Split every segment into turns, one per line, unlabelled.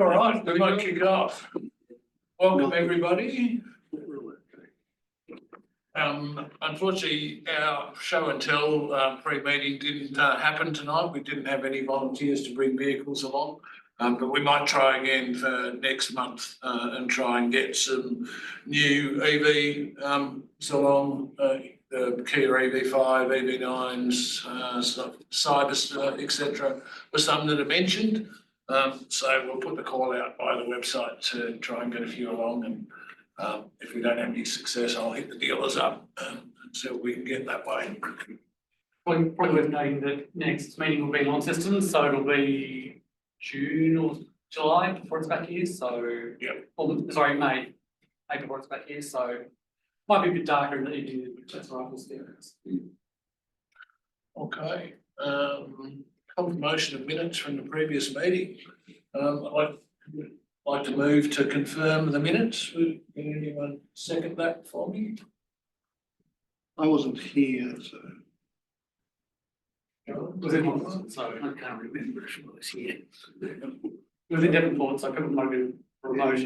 All right, we might kick it off. Welcome, everybody. Unfortunately, our show and tell pre-meeting didn't happen tonight. We didn't have any volunteers to bring vehicles along, but we might try again for next month and try and get some new EV along. The Kia EV5, EV9s, stuff, Cyber, etc. were some that are mentioned. So we'll put the call out by the website to try and get a few along, and if we don't have any success, I'll hit the dealers up and see what we can get that way.
Probably worth noting that next meeting will be in Launceston, so it'll be June or July before it's back here. So sorry, May before it's back here. So might be a bit darker in the evening, but that's right. We'll see.
Okay. Confirmation of minutes from the previous meeting. I'd like to move to confirm the minutes. Would anyone second that for me?
I wasn't here, so.
Was it so I can't remember if I was here. It was in Devonport, so people might have been remote.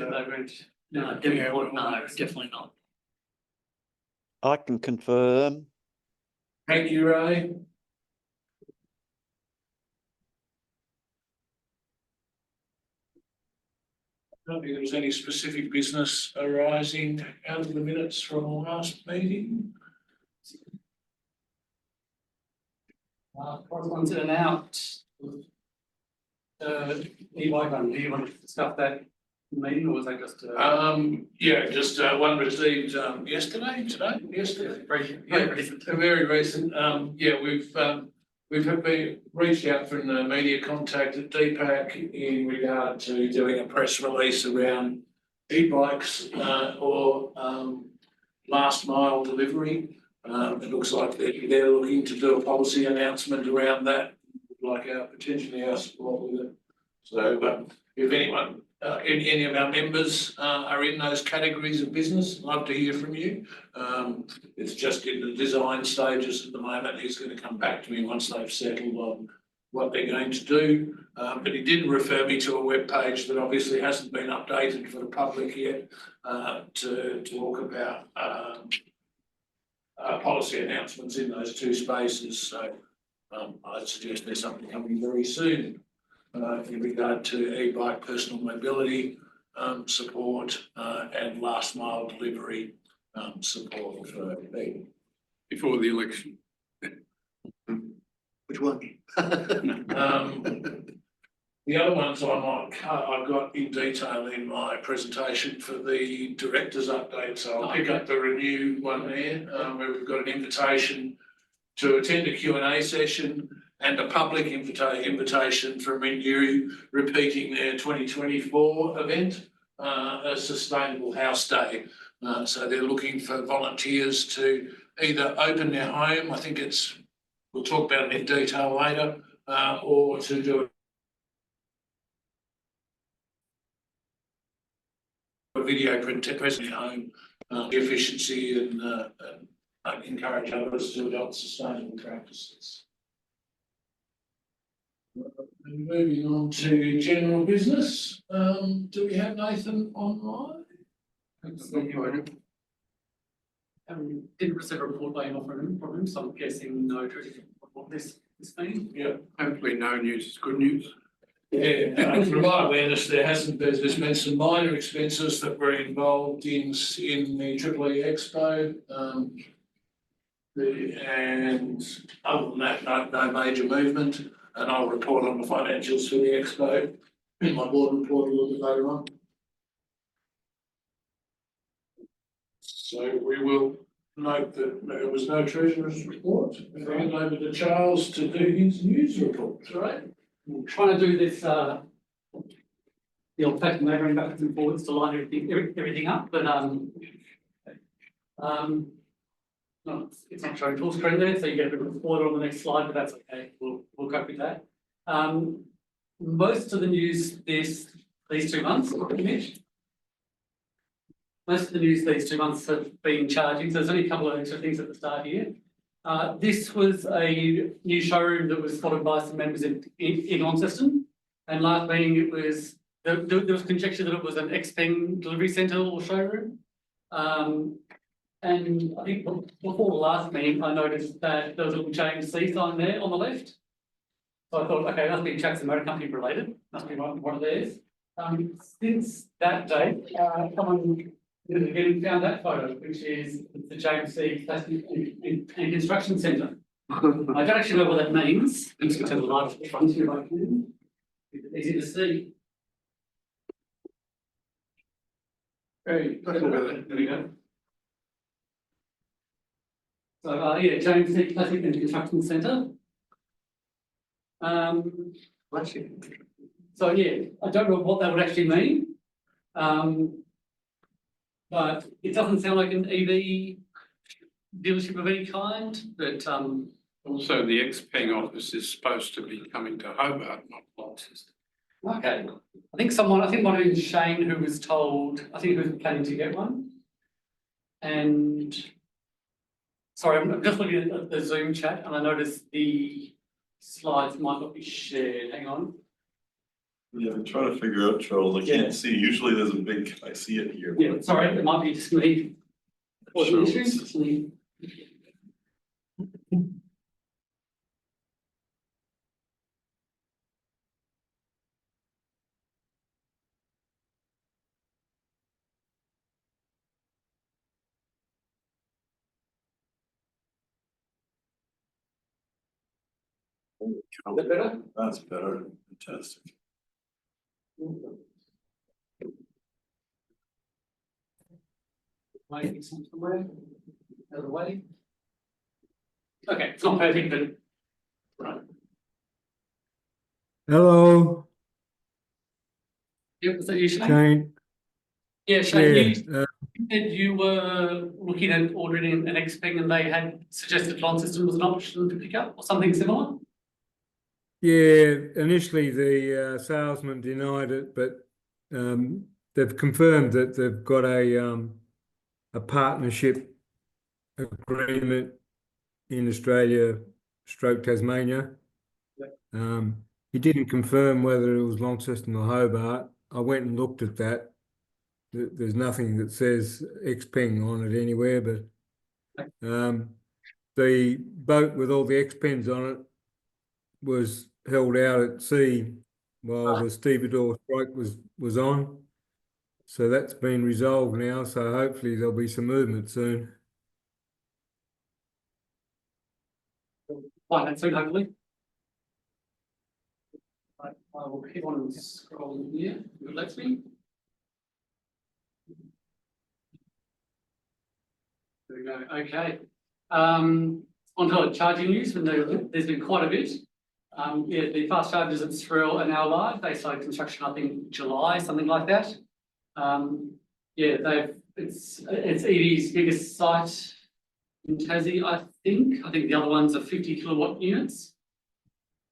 No, definitely not.
I can confirm.
Thank you, Ray. I don't think there was any specific business arising out of the minutes from the last meeting.
Correspondence in and out. E-bike one. Do you want to discuss that meeting, or was that just?
Yeah, just one received yesterday. Very recent. Yeah, we've been reached out from the media contact at DPAC in regard to doing a press release around e-bikes or last mile delivery. It looks like they're looking to do a policy announcement around that, like potentially our support with it. So if anyone, any of our members are in those categories of business, I'd love to hear from you. It's just in the design stages at the moment. He's going to come back to me once they've settled on what they're going to do. But he did refer me to a web page that obviously hasn't been updated for the public yet to talk about policy announcements in those two spaces. So I suggest there's something coming very soon in regard to e-bike personal mobility support and last mile delivery support for
Before the election. Which one?
The other ones I might cut, I've got in detail in my presentation for the director's update. So I'll pick up the Renew one there, where we've got an invitation to attend a Q&A session and a public invitation from Renew repeating their 2024 event, a Sustainable House Day. So they're looking for volunteers to either open their home, I think we'll talk about it in detail later, or to do a video presentation at home, efficiency and encourage others to adopt sustainable practices. Moving on to general business. Do we have Nathan online?
Didn't receive a report by email from him, so I'm guessing no to what this been.
Yeah.
Hopefully no news is good news.
Yeah, from my awareness, there's been some minor expenses that were involved in the Triple E Expo. And other than that, no major movement. And I'll report on the financials for the Expo in my board report a little bit later on. So we will note that there was no treasurer's report. We'll hand over to Charles to do his news report. Right.
I'm trying to do this the old-fashioned way, going backwards and forwards to line everything up, but no, it's not showing full screen there, so you get a bit of a spoiler on the next slide, but that's okay. We'll cope with that. Most of the news these 2 months, most of the news these 2 months have been charging, so there's only a couple of extra things at the start here. This was a new showroom that was spotted by some members in Launceston, and last meeting it was there was conjecture that it was an Xpeng delivery centre or showroom. And I think before the last meeting, I noticed that there was a little JMC sign there on the left. So I thought, okay, must be Jackson Motor Company related, must be one of theirs. Since that date, someone again found that photo, which is the JMC Plastic and Construction Centre. I don't actually know what that means. I'm just going to turn the light off the front here if I can. Easy to see. Very, there we go. So, yeah, JMC Plastic and Construction Centre. So, yeah, I don't know what that would actually mean. But it doesn't sound like an EV dealership of any kind, but,
Also, the Xpeng office is supposed to be coming to Hobart, not Launceston.
okay. I think it might have been Shane who was told, I think he was planning to get one. And, sorry, I'm just looking at the Zoom chat and I noticed the slides might not be shared. Hang on.
Yeah, I'm trying to figure out, Charles, I can't see, usually there's a big, I see it here.
Yeah, sorry, it might be just me. Or the
Sure.
issues, it's me. Is that better?
That's better, fantastic.
Maybe somewhere, out of the way. Okay, it's not perfect, but. Right.
Hello,
Yeah, was that you, Shane?
Shane.
Yeah, Shane,
Yeah,
you said you were looking at ordering an Xpeng and they had suggested lawn system was an option to pick up or something similar?
yeah. Initially, the salesman denied it, but they've confirmed that they've got a partnership agreement in Australia, stroke Tasmania. He didn't confirm whether it was Launceston or Hobart. I went and looked at that. There's nothing that says Xpeng on it anywhere, but the boat with all the Xpens on it was held out at sea while the stevedore strike was on. So that's been resolved now. So hopefully there'll be some movement soon.
Fine, that's soon, hopefully. Right, I will keep on scrolling here, if it lets me. There we go, okay. On to charging news, and there's been quite a bit. Yeah, the fast chargers at Thrill are now live. They started construction, I think, July, something like that. Yeah, it's EV's biggest site in Tassie, I think. I think the other ones are 50 kilowatt units.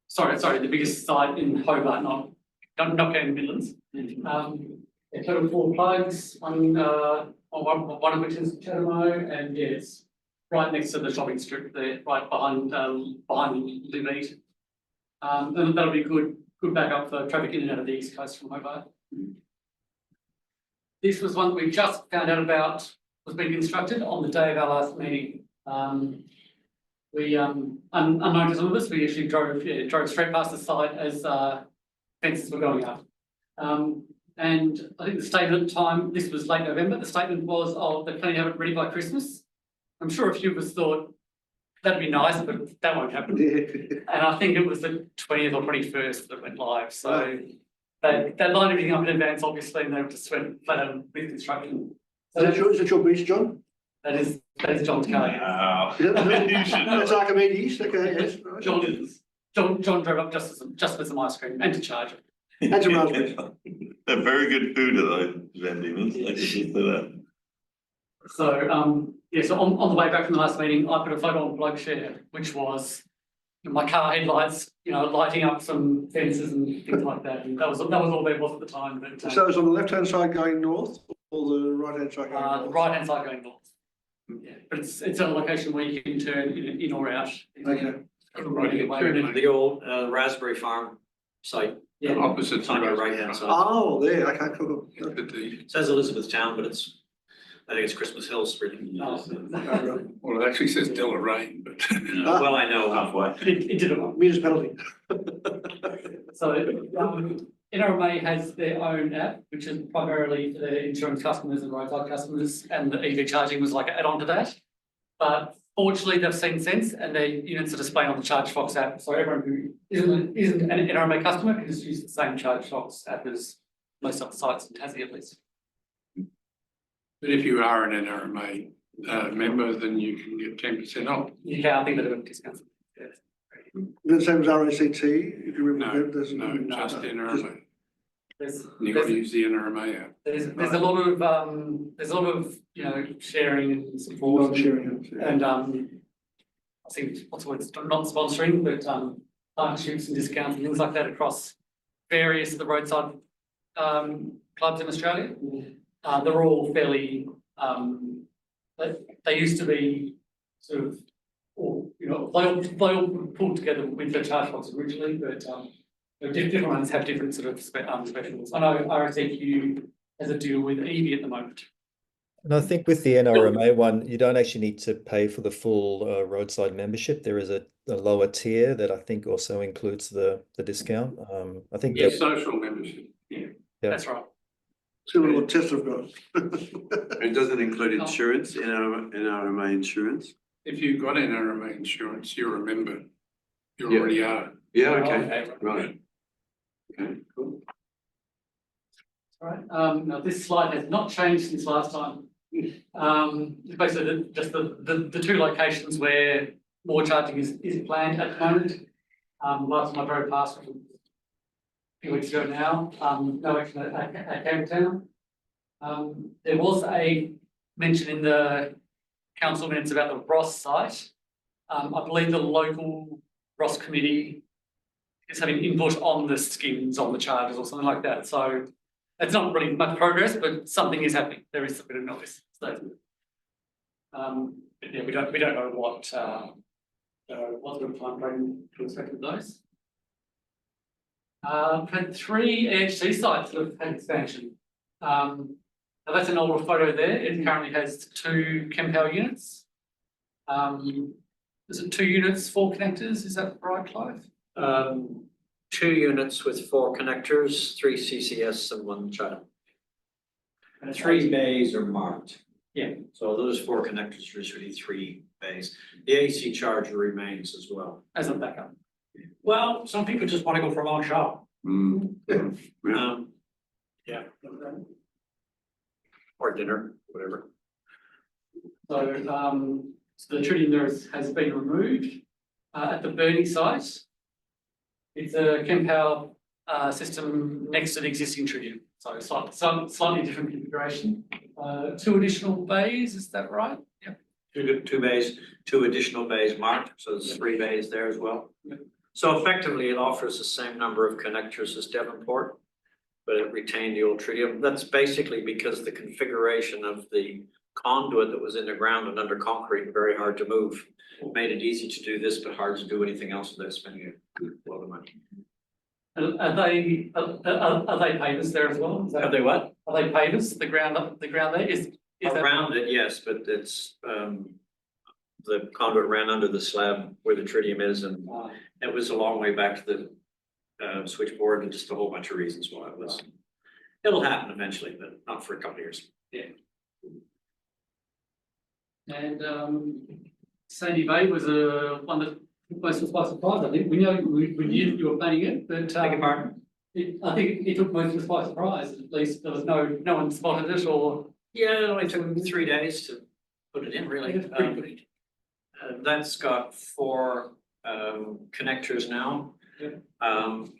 Sorry, the biggest site in Hobart, not counting Midlands. Yeah, total 4 plugs, one of which is Chatamo, and yeah, it's right next to the shopping strip there, right behind Limeade. And that'll be good backup for traffic in and out of the east coast from Hobart. This was one that we just found out about was being constructed on the day of our last meeting. We unknown to some of us, we actually drove straight past the site as fences were going up. And I think the statement at the time, this was late November, the statement was, oh, they're planning to have it ready by Christmas. I'm sure a few of us thought that'd be nice, but that won't happen. And I think it was the 20th or 21st that went live. So they lined everything up in advance, obviously, and they just went flat out with construction. So
Is it your bridge, John?
that is John's car.
Wow.
You
should know.
It's Archimedes, okay, yes. Right.
John drove up just for some ice cream and to charge it.
And some raspberries.
They're very good food at those vendors, I can just say that.
So yeah, so on the way back from the last meeting, I put a photo on Blogshare, which was my car headlights, lighting up some fences and things like that. And that was all there was at the time. But
So it's on the left-hand side going north or the right-hand side going north?
the right hand side going north. Yeah, but it's at a location where you can turn in or out.
Okay.
Turn into the old Raspberry Farm site.
Yeah,
Opposite.
on your right hand side.
Oh, there, okay, cool.
It says Elizabethtown, but I think it's Christmas Hills, really.
Well, it actually says Deloraine, but.
Well, I know halfway.
it didn't.
Municipality.
So, NRMA has their own app, which is primarily for their insurance customers and roadside customers, and the EV charging was like an add-on to that. But fortunately, they've seen sense, and their units are displayed on the ChargeFox app, so everyone who isn't an NRMA customer can just use the same ChargeFox app as most other sites in Tassie at least.
But if you are an NRMA member, then you can get 10% off.
You can, I think, they're discounts.
The same as RACT, if you
No,
remember, there's.
no, just NRMA.
There's,
You've got to use the NRMA app.
there's a lot of sharing and support
Not sharing it.
and I think what's the word, not sponsoring, but partnerships and discounts and things like that across various of the roadside clubs in Australia. They're all fairly they used to be sort of, or they all pulled together with the ChargeFox originally, but different ones have different sort of specials. I know RSEQ has a deal with AEVA at the moment.
And I think with the NRMA one, you don't actually need to pay for the full roadside membership. There is a lower tier that I think also includes the discount. I think
Yeah,
that
social membership. Yeah.
That's right.
See what Tesla have got.
It doesn't include insurance, NRMA insurance?
If you've got NRMA insurance, you're a member. You
Yeah.
already are.
Yeah,
Oh,
okay, right. Okay, cool.
All right. Now this slide has not changed since last time. Basically, just the two locations where more charging is planned at the moment. Last time I drove past a few weeks ago now, no action at Campbelltown. There was a mention in the council minutes about the Ross site. I believe the local Ross committee is having input on the skins on the charges or something like that. So it's not really much progress, but something is happening. There is a bit of noise. So, but yeah, we don't know what sort of time frame to expect with those. We've had 3 AHC sites that have had expansion. Now that's an older photo there. It currently has 2 Chempower units. Is it 2 units, 4 connectors? Is that right, Clive?
2 units with 4 connectors, 3 CCS and 1 China.
And
3 bays are marked.
Yeah.
So those 4 connectors are really 3 bays. The AC charger remains as well.
as a backup.
Well, some people just want to go for a long shot.
Yeah.
Yeah. Or dinner, whatever.
So, so the tritium there has been removed at the Burnie site. It's a Chempower system next to the existing tritium, so slightly different configuration. 2 additional bays, is that right? Yeah.
2 bays, 2 additional bays marked, so there's 3 bays there as well.
Yeah.
So effectively, it offers the same number of connectors as Devonport, but it retained the old tritium. That's basically because the configuration of the conduit that was in the ground and under concrete, very hard to move. Made it easy to do this, but hard to do anything else without spending a lot of money.
Are they pavers there as well?
Are they what?
Are they pavers? The ground there is that-
Around it, yes, but it's, the conduit ran under the slab where the tritium is, and it was a long way back to the switchboard, and just a whole bunch of reasons why it was. It'll happen eventually, but not for a couple of years.
Yeah. And Sandy Bay was one that most of us by surprise. I think we knew you were planning it, but
Beg your pardon?
I think it took most of us by surprise. At least there was no one spotted it or.
Yeah, it only took 3 days to put it in, really.
It's pretty good.
That's got 4 connectors now.
Yeah.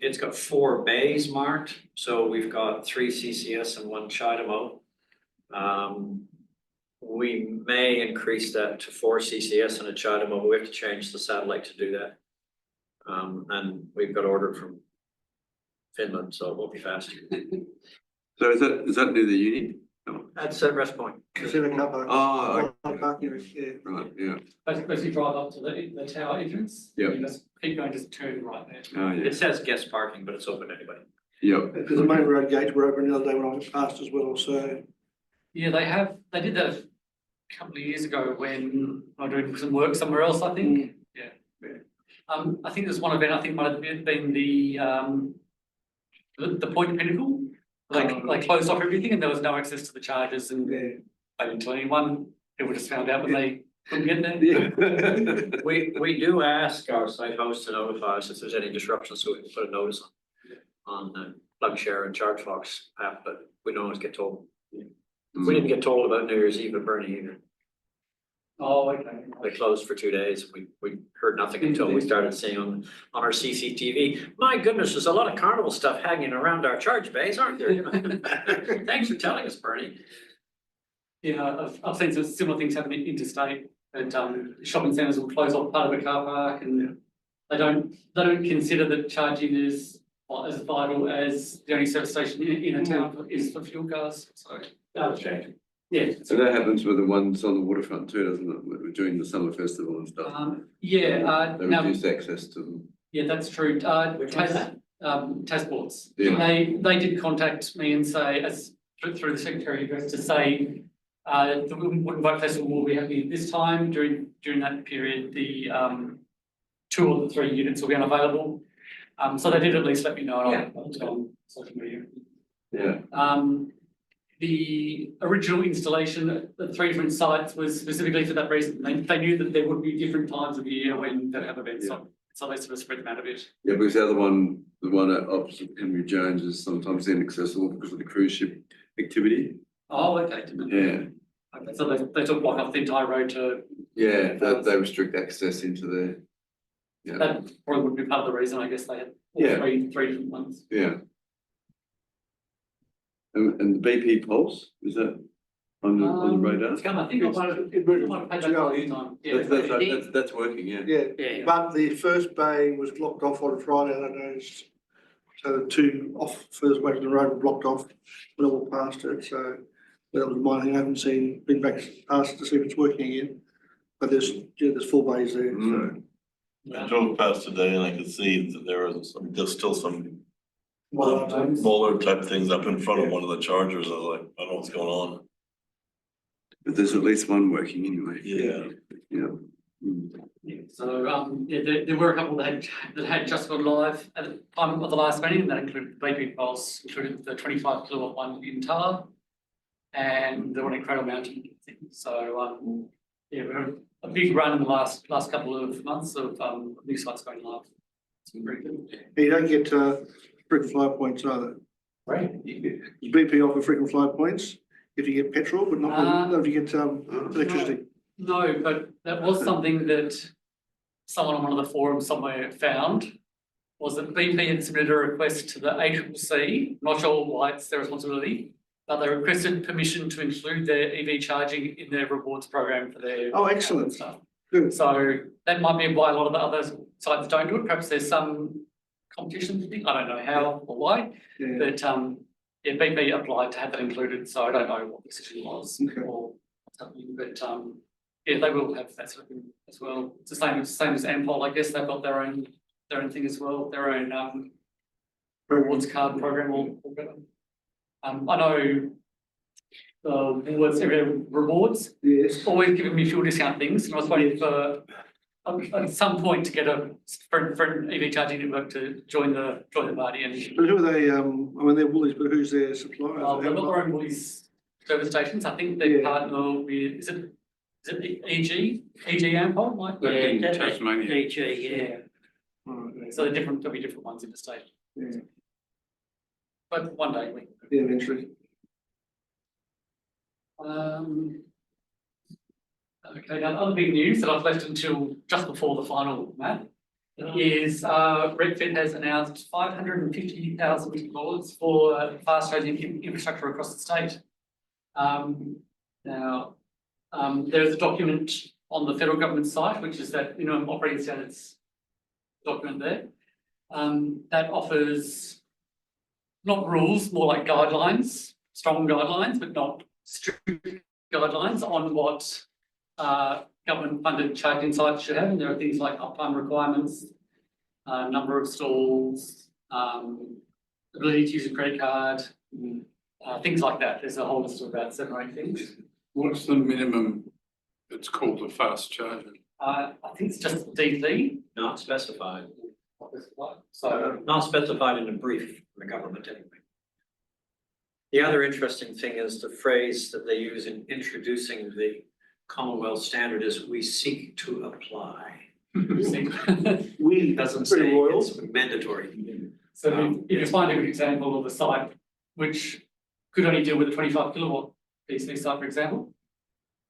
It's got 4 bays marked, so we've got 3 CCS and 1 Chidamo. We may increase that to 4 CCS and a Chidamo, but we have to change the satellite to do that. And we've got ordered from Finland, so it won't be fast.
So is that near the uni? No.
That's at Rest Point.
Casino car park.
Oh,
Car park, yeah.
right, yeah.
Basically, you drive up to the tower entrance.
Yeah.
You just keep going, just turn right there.
Oh, yeah.
It says guest parking, but it's open to anybody.
Yep.
Because the main road gates were open the other day when I was past as well, so.
Yeah, they did that a couple of years ago when I was doing some work somewhere else, I think. Yeah. I think there's one event, I think might have been the Point Pinnacle. They closed off everything and there was no access to the chargers and they didn't tell anyone. People just found out when they couldn't get there.
Yeah.
We do ask our site hosts to notify us if there's any disruption, so we can put a notice on the plug share and ChargeFox app, but we don't always get told. We didn't get told about New Year's Eve at Burnie either.
Oh, okay.
They closed for 2 days. We heard nothing until we started seeing on our CCTV. My goodness, there's a lot of carnival stuff hanging around our charge bays, aren't there? Thanks for telling us, Bernie.
Yeah, I've seen some similar things happening interstate, and shopping centres will close off part of a car park, and they don't consider that charging is as vital as the only service station in a town is for fuel cars. So yeah.
So that happens with the ones on the waterfront too, doesn't it? During the summer festival and stuff.
They
reduce access to them.
Yeah, that's true. Taskports.
Yeah.
They did contact me and say, through the secretary address, to say the Wooden Bike Festival will be happening this time. During that period, the 2 or 3 units will be unavailable. So they did at least let me know on social media.
Yeah.
The original installation at the 3 different sites was specifically for that reason. They knew that there would be different times of the year when they have events on. So they sort of spread them out a bit.
Yeah, because the other one, the one at opposite Henry Jones is sometimes inaccessible because of the cruise ship activity.
Oh, okay.
Yeah.
Okay, so they took block off the entire road to.
Yeah, they restrict access into the. Yeah.
That probably would be part of the reason, I guess they had three different ones.
Yeah. And the BP pulse, is that on the radar?
It's I think
That's working, yeah.
Yeah, but the first bay was blocked off on Friday, I noticed. So the 2 off first way to the road were blocked off when I walked past it, so that was my thing. I haven't been back past to see if it's working again. But there's 4 bays there, so.
I drove past today and I could see that there's still some
Well,
roller type things up in front of one of the chargers. I was like, I don't know what's going on.
But there's at least one working anyway.
Yeah.
Yeah, so there were a couple that had just gone live at the time of the last meeting, and that included the BP pulse, included the 25 kilowatt one in Tar, and the one in Cradle Mountain. So we had a big run in the last couple of months of new sites going live. It's been very good.
you don't get frequent flyer points either.
Right.
BP offer frequent flyer points if you get petrol, but not if you get electricity.
No, but that was something that someone on one of the forums somewhere found, was that BP had submitted a request to the ACCC, not sure why it's their responsibility, but they requested permission to include their EV charging in their rewards program for their.
Oh, excellent.
Stuff.
Good.
So that might be why a lot of the other sites don't do it. Perhaps there's some competition thing. I don't know how or why,
Yeah.
but BP applied to have that included. So I don't know what the decision was or what's happening, but they will have that sort of thing as well. It's the same as Ampol. I guess they've got their own thing as well. Their own rewards card program or whatever. I know Woolworths every rewards.
Yes.
Always giving me fuel discount things, and I was waiting for at some point to get for an EV charging network to join the party. And
But who are they? I mean, they're Woolies, but who's their supplier?
they've got their own Woolies service stations. I think they partner with is it EG Ampol?
In Tasmania.
Yeah. So there'll be different ones in the state.
Yeah.
But one day
Yeah, eventually.
Okay, now the other big news that I've left until just before the final map is Redfin has announced $550,000 for fast charging infrastructure across the state. Now, there is a document on the federal government site, which is that minimum operating standards document there, that offers not rules, more like guidelines, strong guidelines, but not strict guidelines on what government-funded charging sites should have. And there are things like uptime requirements, number of stalls, ability to use a credit card, things like that. There's a whole list of about 7 or 8 things.
What's the minimum? It's called a fast charger.
I think it's just DC.
Not specified,
So,
not specified in the brief from the government anyway. The other interesting thing is the phrase that they use in introducing the Commonwealth standard is we seek to apply.
We,
Doesn't
pretty
say
royal.
it's mandatory.
so if you find a good example of a site which could only deal with a 25 kilowatt DC site, for example,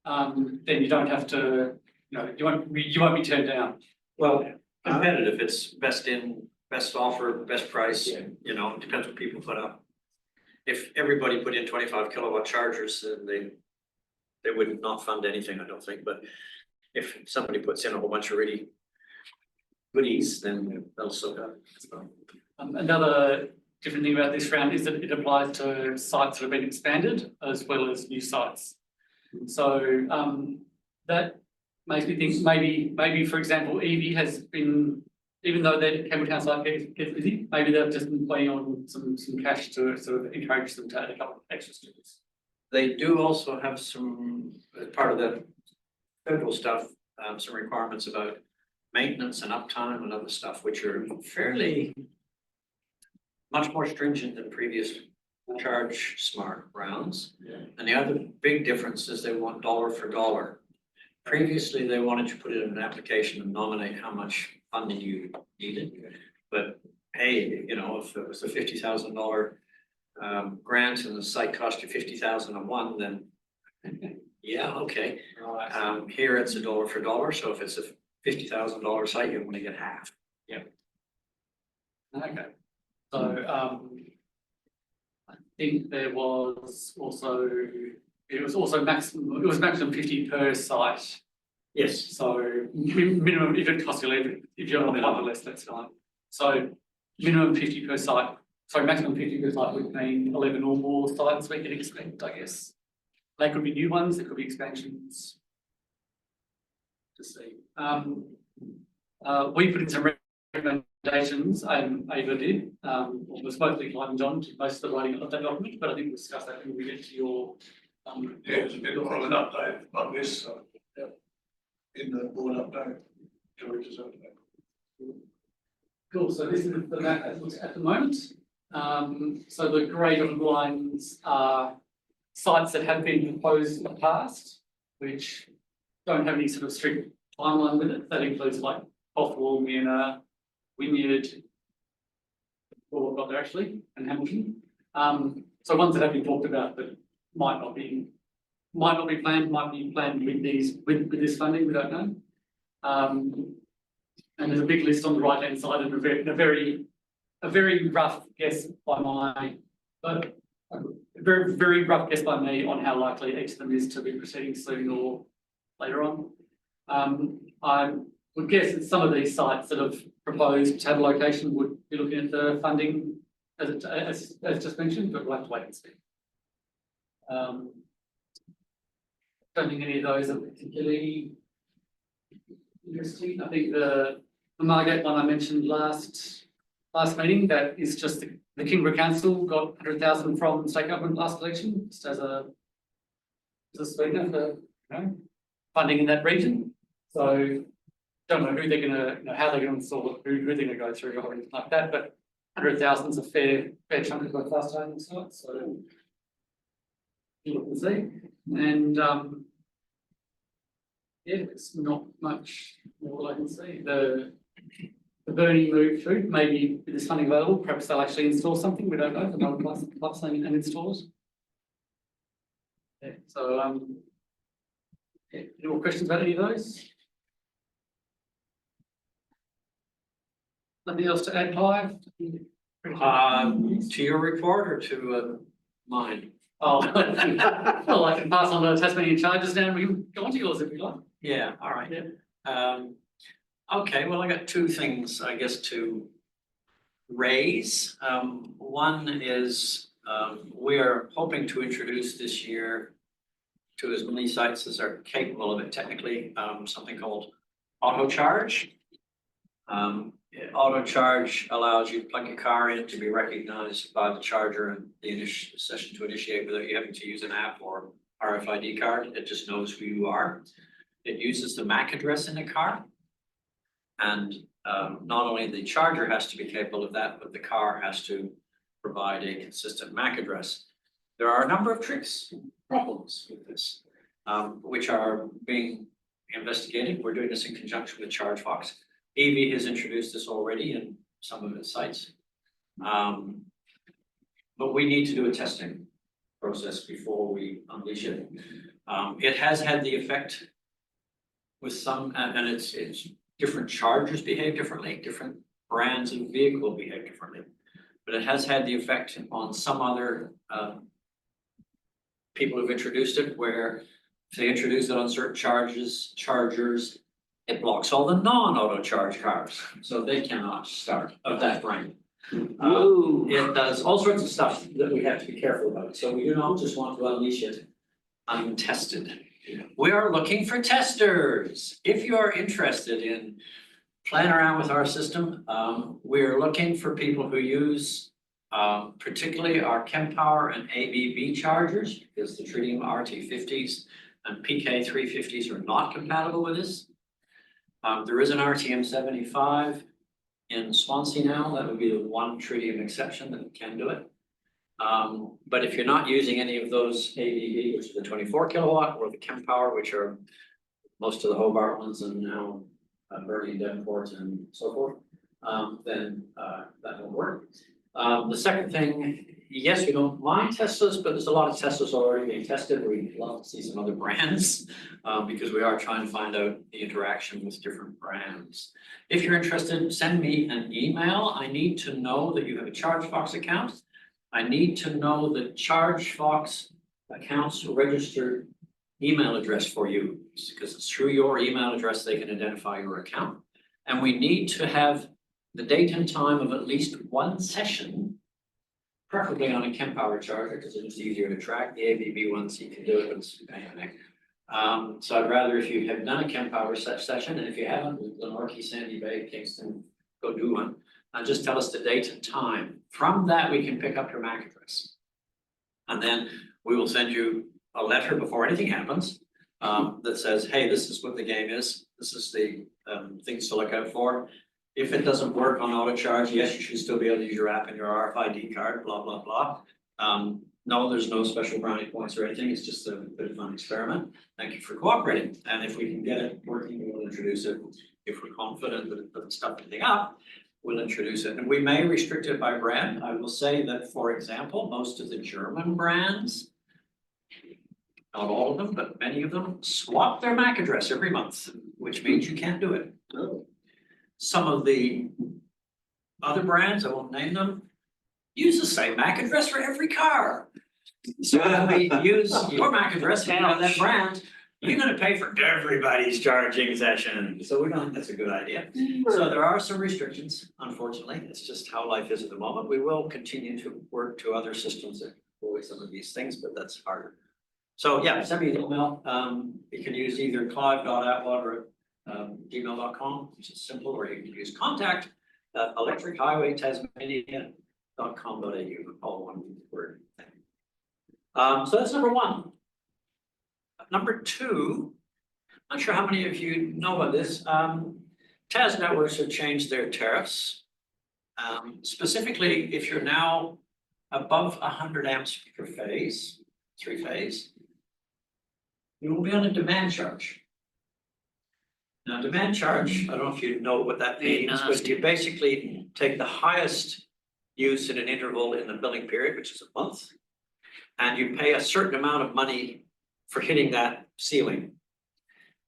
then you don't have to, you won't be turned down.
Well, competitive, it's best in, best offer, best price, depends what people put up. If everybody put in 25 kilowatt chargers, then they would not fund anything, I don't think, but if somebody puts in a whole bunch of really goodies, then they'll still go.
Another different thing about this round is that it applies to sites that have been expanded as well as new sites. So that makes me think maybe for example, AEVA has been, even though their Campbelltown site gets busy, maybe they've just been playing on some cash to sort of encourage them to add a couple of extra students.
They do also have some, as part of the federal stuff, some requirements about maintenance and uptime and other stuff, which are fairly much more stringent than previous charge smart rounds. And the other big difference is they want dollar for dollar. Previously, they wanted to put it in an application and nominate how much funding you needed. But hey, if it was a $50,000 grant and the site cost you $50,001, then yeah, okay. Here it's a dollar for dollar. So if it's a $50,000 site, you're going to get half.
Okay. So I think there was also, it was maximum 50 per site.
Yes.
So minimum, if it costs you 11, if you're on the upper list, that's fine. So minimum 50 per site, sorry, maximum 50 per site would mean 11 or more sites we can expect, I guess. They could be new ones, they could be expansions. To see. We put in some recommendations, AEVA did, it was mostly Clive and John, did most of the writing of that document, but I think we'll discuss that when we get to your.
It's a bit of an update on this, in the board update. Director's update.
Cool, so this is the map as it looks at the moment. So the grey dotted lines are sites that have been proposed in the past, which don't have any sort of strict timeline with it. That includes like Bothwell, Miena, Wynyard, or what got there actually, and Hamilton. So ones that have been talked about but might not be planned, might be planned with this funding, we don't know. And there's a big list on the right hand side and a very rough guess by my, but a very, very rough guess by me on how likely each of them is to be proceeding soon or later on. I would guess that some of these sites that have proposed to have a location would be looking at the funding as just mentioned, but we'll have to wait and see. Don't think any of those are particularly interesting. I think the Margate one I mentioned last meeting, that is just the Kingborough Council got 100,000 from state government last election, just as a sweetener for funding in that region. So don't know who they're gonna, how they're gonna install it, who they're gonna go through or anything like that, but 100,000 is a fair chunk of the fast charging site, so you look and see. And yeah, it's not much more I can see. The burning move through, maybe with this funding available, perhaps they'll actually install something, we don't know, the no plus and install it. Yeah, so yeah, any more questions about any of those? Nothing else to add, Clive?
To your report or to mine?
Oh, well, I can pass on the Tasmanian charges now, we can go on to yours if you like.
Yeah, all right.
Yeah.
Okay, well, I got two things, I guess, to raise. One is we are hoping to introduce this year to as many sites as are capable of it technically, something called auto charge. Auto charge allows you to plug your car in to be recognized by the charger and the initial session to initiate without you having to use an app or RFID card. It just knows who you are. It uses the MAC address in the car. And not only the charger has to be capable of that, but the car has to provide a consistent MAC address. There are a number of tricks, problems with this, which are being investigated. We're doing this in conjunction with ChargeFox. AEVA has introduced this already in some of its sites. But we need to do a testing process before we unleash it. It has had the effect with some, and it's different chargers behave differently, different brands of vehicle behave differently. But it has had the effect on some other people who've introduced it, where if they introduce it on certain chargers, it blocks all the non-auto charge cars, so they cannot start of that brand. It does all sorts of stuff that we have to be careful about, so we do not just want to unleash it untested. We are looking for testers. If you are interested in playing around with our system, we're looking for people who use particularly our Kempower and AEVA chargers, because the Tritium RT50s and PK 350s are not compatible with this. There is an RTM 75 in Swansea now. That would be the one Tritium exception that can do it. But if you're not using any of those AEVA, which is the 24 kilowatt, or the Kempower, which are most of the Hobart ones and now Burley, Devonport and so forth, then that won't work. The second thing, yes, we don't mind Teslas, but there's a lot of Teslas already being tested. We'd love to see some other brands because we are trying to find out the interaction with different brands. If you're interested, send me an email. I need to know that you have a ChargeFox account. I need to know the ChargeFox account's registered email address for you, because it's through your email address they can identify your account. And we need to have the date and time of at least one session, preferably on a Kempower charger, because it's easier to track. The AEVA ones, you can do it, but it's a pain in the neck. So I'd rather if you have done a Kempower session, and if you haven't, with Glenorchy, Sandy Bay, Kingston, go do one, and just tell us the date and time. From that, we can pick up your MAC address. And then we will send you a letter before anything happens that says, hey, this is what the game is. This is the things to look out for. If it doesn't work on auto charge, yes, you should still be able to use your app and your RFID card, blah, blah, blah. No, there's no special brownie points or anything. It's just a bit of an experiment. Thank you for cooperating. And if we can get it working, we'll introduce it. If we're confident that it doesn't stuff anything up, we'll introduce it. And we may restrict it by brand. I will say that, for example, most of the German brands, not all of them, but many of them, swap their MAC address every month, which means you can't do it. Some of the other brands, I won't name them, use the same MAC address for every car. So when we use your MAC address and you have that brand, you're gonna pay for everybody's charging session. So we don't think that's a good idea. So there are some restrictions, unfortunately. It's just how life is at the moment. We will continue to work to other systems that avoid some of these things, but that's harder. So yeah, send me an email. You can use either clive.atwater or gmail.com, which is simple, or you can use contact@electrichighwaytasmania.com.au, all one word. So that's number one. Number two, not sure how many of you know about this. TAS networks have changed their tariffs. Specifically, if you're now above 100 amps per phase, 3-phase, you will be on a demand charge. Now, demand charge, I don't know if you know what that means, but you basically take the highest use in an interval in the billing period, which is a month, and you pay a certain amount of money for hitting that ceiling.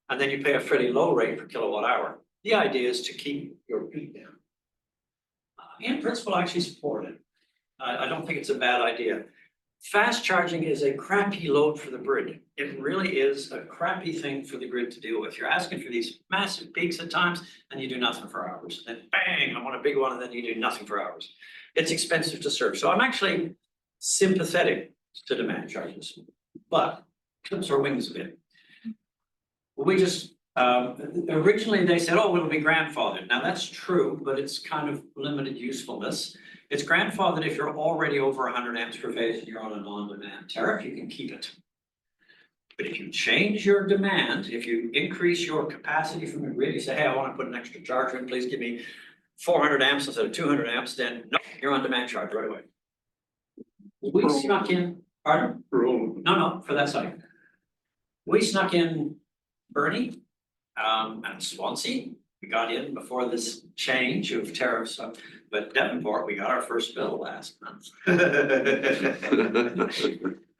And then you pay a fairly low rate per kilowatt hour. The idea is to keep your peak down. In principle, I actually support it. I don't think it's a bad idea. Fast charging is a crappy load for the grid. It really is a crappy thing for the grid to deal with. You're asking for these massive peaks at times and you do nothing for hours. Then bang, I want a big one, and then you do nothing for hours. It's expensive to serve. So I'm actually sympathetic to demand charges, but clips our wings a bit. We just Originally, they said, oh, it'll be grandfathered. Now, that's true, but it's kind of limited usefulness. It's grandfathered if you're already over 100 amps per phase and you're on an on-demand tariff, you can keep it. But if you change your demand, if you increase your capacity from the grid, you say, hey, I want to put an extra charger in, please give me 400 amps instead of 200 amps, then no, you're on demand charge right away. We snuck in, pardon?
For all of them.
No, for that site. We snuck in Bernie, and Swansea. We got in before this change of tariffs, but Devonport, we got our first bill last month. And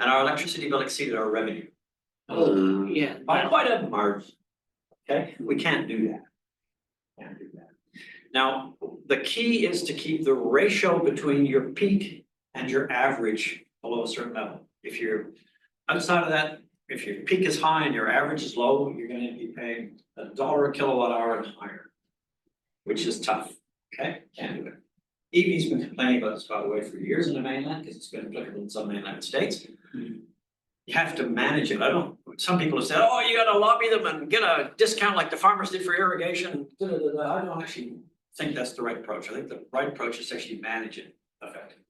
our electricity bill exceeded our revenue.
Oh, yeah.
By quite a margin. Okay, we can't do that. Can't do that. Now, the key is to keep the ratio between your peak and your average below a certain level. If you're outside of that, if your peak is high and your average is low, you're gonna be paying $1 a kilowatt hour and higher, which is tough, okay? Can't do it. EV's been complaining about this, by the way, for years in the mainland, because it's been applicable in some mainland states. You have to manage it. Some people have said, oh, you gotta lobby them and get a discount like the farmers did for irrigation. I don't actually think that's the right approach. I think the right approach is to actually manage it effectively.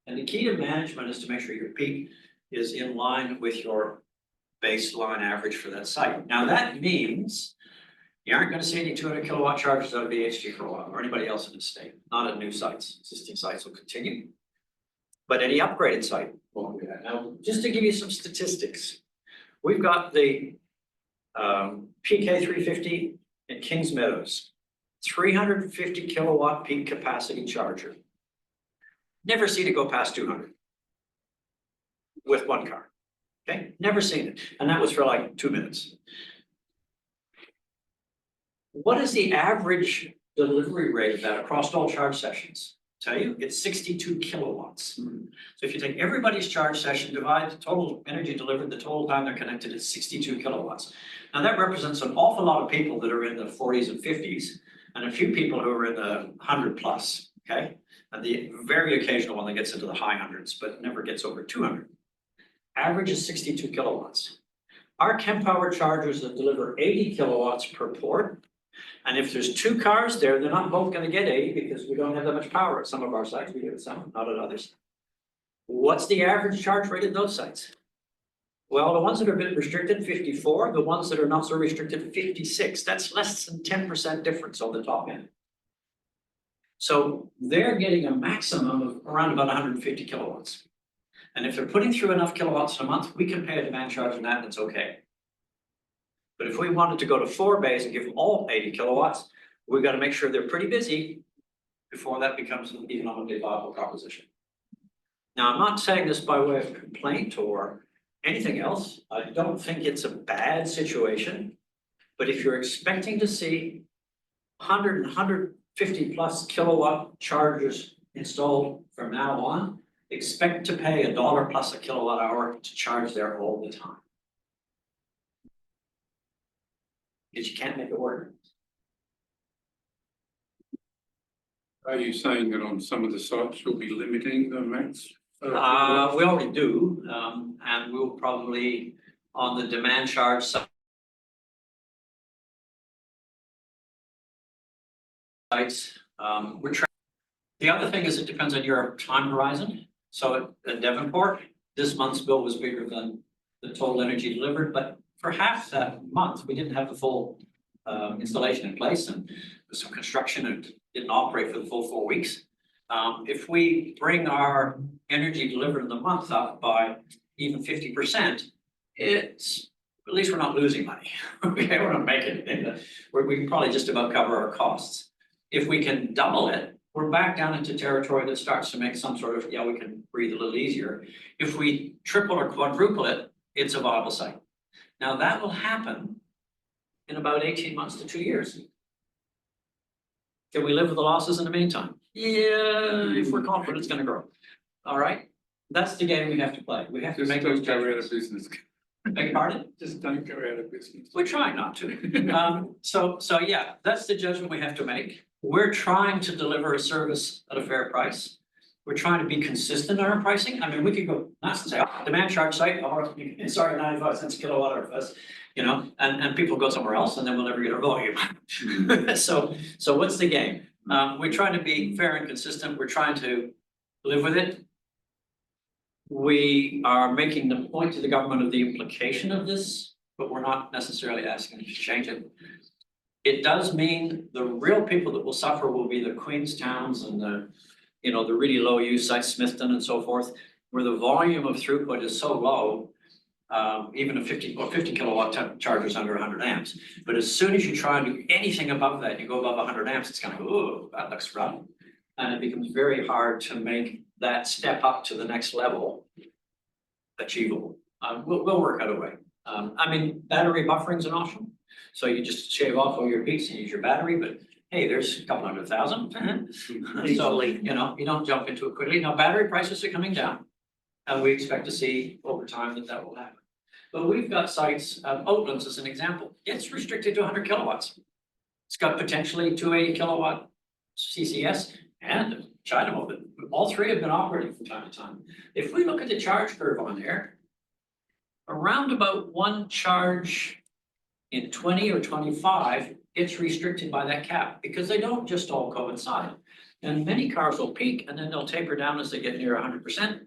And the key to management is to make sure your peak is in line with your baseline average for that site. Now, that means you aren't gonna see any 200 kilowatt charges out of BHG for a while, or anybody else in the state, not at new sites. Existing sites will continue. But any upgraded site won't do that. Now, just to give you some statistics, we've got the PK 350 in Kings Meadows, 350 kilowatt peak capacity charger. Never seen it go past 200 with one car. Okay, never seen it. And that was for like 2 minutes. What is the average delivery rate of that across all charge sessions? Tell you, it's 62 kilowatts. So if you take everybody's charge session, divide the total energy delivered, the total time they're connected, it's 62 kilowatts. Now that represents an awful lot of people that are in the 40s and 50s, and a few people who are in the 100 plus, okay? And the very occasional one that gets into the high hundreds, but never gets over 200. Average is 62 kilowatts. Our Kempower chargers that deliver 80 kilowatts per port. And if there's 2 cars there, they're not both gonna get 80 because we don't have that much power at some of our sites. We do at some, not at others. What's the average charge rate at those sites? Well, the ones that are a bit restricted, 54. The ones that are not so restricted, 56. That's less than 10% difference on the top end. So they're getting a maximum of around about 150 kilowatts. And if they're putting through enough kilowatts in a month, we can pay a demand charge on that and it's okay. But if we wanted to go to 4 bays and give them all 80 kilowatts, we've got to make sure they're pretty busy before that becomes an economically viable proposition. Now, I'm not saying this by way of complaint or anything else. I don't think it's a bad situation. But if you're expecting to see 100 and 150 plus kilowatt chargers installed from now on, expect to pay $1 plus a kilowatt hour to charge there all the time. Because you can't make it work.
Are you saying that on some of the sites you'll be limiting the max?
We already do, and we'll probably, on the demand charge sites, we're trying. The other thing is it depends on your time horizon. So at Devonport, this month's bill was bigger than the total energy delivered, but for half that month, we didn't have the full installation in place and some construction and didn't operate for the full 4 weeks. If we bring our energy delivered in the month up by even 50%, it's, at least we're not losing money. Okay, we're not making it. We can probably just about cover our costs. If we can double it, we're back down into territory that starts to make some sort of, yeah, we can breathe a little easier. If we triple or quadruple it, it's a viable site. Now that will happen in about 18 months to 2 years. Can we live with the losses in the meantime? Yeah, if we're confident it's gonna grow. All right, that's the game we have to play. We have to
Just
make those
don't go out of
judgments.
business.
Beg your pardon?
Just don't go out of business.
We're trying not to. So yeah, that's the judgment we have to make. We're trying to deliver a service at a fair price. we're trying to be consistent in our pricing. I mean, we could go nuts and say, oh, demand charge site, or, sorry, 95 cents a kilowatt hour for us, you know, and people go somewhere else and then we'll never get our volume. So what's the game? We're trying to be fair and consistent. We're trying to live with it. We are making the point to the government of the implication of this, but we're not necessarily asking them to change it. It does mean the real people that will suffer will be the Queenstowns and the, you know, the really low use sites, Smithton and so forth, where the volume of throughput is so low. Even a 50 kilowatt charger is under 100 amps. But as soon as you try and do anything above that, you go above 100 amps, it's gonna go, oh, that looks rough. And it becomes very hard to make that step up to the next level achievable. We'll work out a way. I mean, battery buffering's an option. So you just shave off all your peaks and use your battery, but hey, there's a couple 100,000. So, you know, you don't jump into it quickly. Now, battery prices are coming down. And we expect to see over time that will happen. But we've got sites, Oatlands as an example, it's restricted to 100 kilowatts. It's got potentially 280 kilowatt CCS and China mode. All three have been operating from time to time. If we look at the charge curve on there, around about one charge in 20 or 25, it's restricted by that cap because they don't just all coincide. And many cars will peak and then they'll taper down as they get near 100%.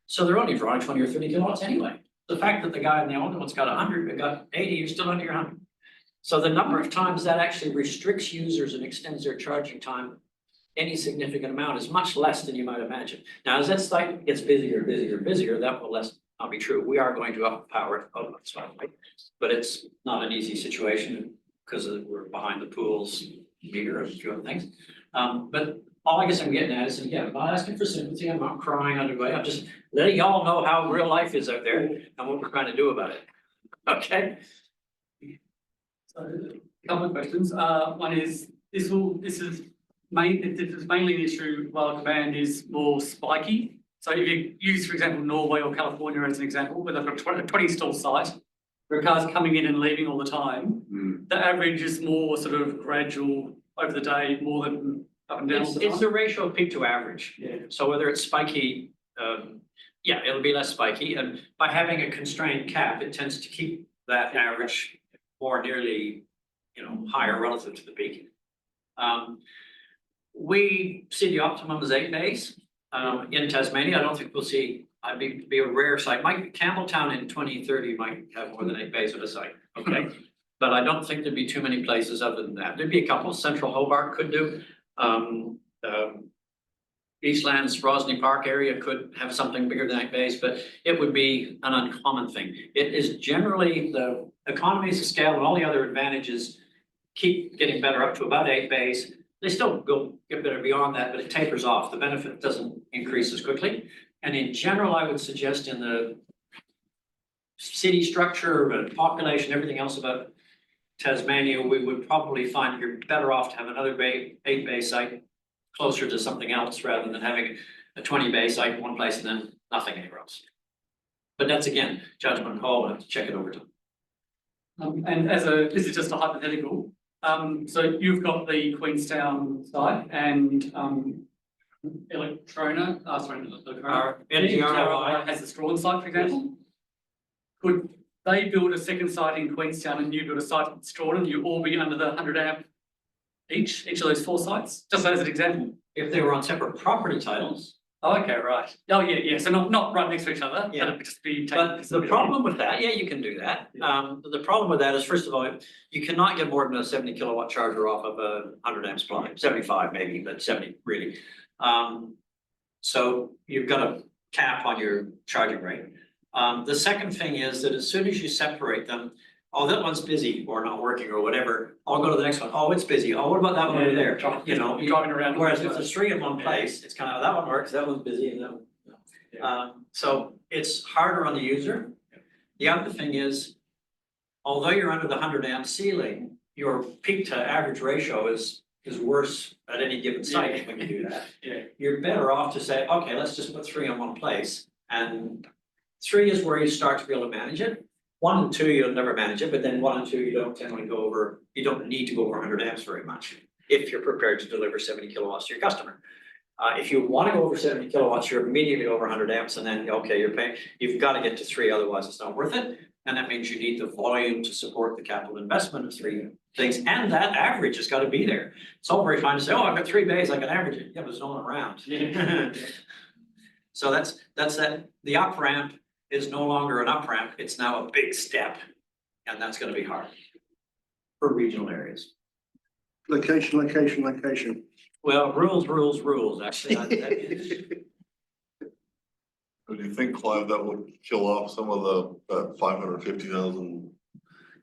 So they're only drawing 20 or 30 kilowatts anyway. The fact that the guy in the older one's got 100, they got 80, you're still under your 100. So the number of times that actually restricts users and extends their charging time any significant amount is much less than you might imagine. Now, as that site gets busier, that will not be true. We are going to up power it, but it's not an easy situation because we're behind the pools, meter, and a few other things. But all I guess I'm getting at is, again, I'm not asking for sympathy, I'm not crying under the way, I'm just letting y'all know how real life is out there and what we're trying to do about it. Okay?
So, a couple of questions. One is, this is mainly an issue while demand is more spiky. So if you use, for example, Norway or California as an example, where they've got a 20 stall site, where cars coming in and leaving all the time, the average is more sort of gradual over the day, more than up and down all the time.
It's the ratio of peak to average.
Yeah.
So whether it's spiky, yeah, it'll be less spiky. And by having a constrained cap, it tends to keep that average more nearly, you know, higher relative to the peak. We see the optimum as 8 bays. In Tasmania, I don't think we'll see, I'd be a rare site. Campbelltown in 2030 might have more than 8 bays at a site, okay? But I don't think there'd be too many places other than that. There'd be a couple. Central Hobart could do. Eastlands, Rosny Park area could have something bigger than 8 bays, but it would be an uncommon thing. It is generally the economies of scale and all the other advantages keep getting better up to about 8 bays. They still get better beyond that, but it tapers off. The benefit doesn't increase as quickly. And in general, I would suggest in the city structure and population, everything else about Tasmania, we would probably find you're better off to have another 8 bay site closer to something else rather than having a 20 bay site in one place and then nothing anywhere else. But that's again, judgment call, we'll have to check it over time.
And this is just a hypothetical. So you've got the Queenstown site and Electrona,
NGRI
has the Strawn site, for example. Could they build a second site in Queenstown and you build a site in Strawn and you all be under the 100 amp each of those 4 sites? Just as an example.
If they were on separate property titles.
Oh, okay, right. Oh, yeah. So not right next to each other.
Yeah.
But it'd just be.
But the problem with that, yeah, you can do that. The problem with that is, first of all, you cannot get more than a 70 kilowatt charger off of a 100 amp supply, 75 maybe, but 70 really. So you've got a cap on your charging rate. The second thing is that as soon as you separate them, oh, that one's busy or not working or whatever, I'll go to the next one. Oh, it's busy. Oh, what about that one over there? You know,
driving around.
Whereas if there's 3 in one place, it's kind of, that one works, that one's busy, and that one. So it's harder on the user. The other thing is, although you're under the 100 amp ceiling, your peak to average ratio is worse at any given site when you do that.
Yeah.
You're better off to say, okay, let's just put 3 in one place. And 3 is where you start to be able to manage it. 1 and 2, you'll never manage it, but then 1 and 2, you don't tend to go over, you don't need to go over 100 amps very much if you're prepared to deliver 70 kilowatts to your customer. If you want to go over 70 kilowatts, you're immediately over 100 amps, and then, okay, you're paying, you've got to get to 3, otherwise it's not worth it. And that means you need the volume to support the capital investment of 3 things, and that average has got to be there. It's all very fine to say, oh, I've got 3 bays, I can average it. Yeah, but there's no one around. So that's that. The up ramp is no longer an up ramp, it's now a big step, and that's going to be hard for regional areas.
Location, location, location.
Well, rules, actually.
Do you think, Clive, that would kill off some of the 550,000?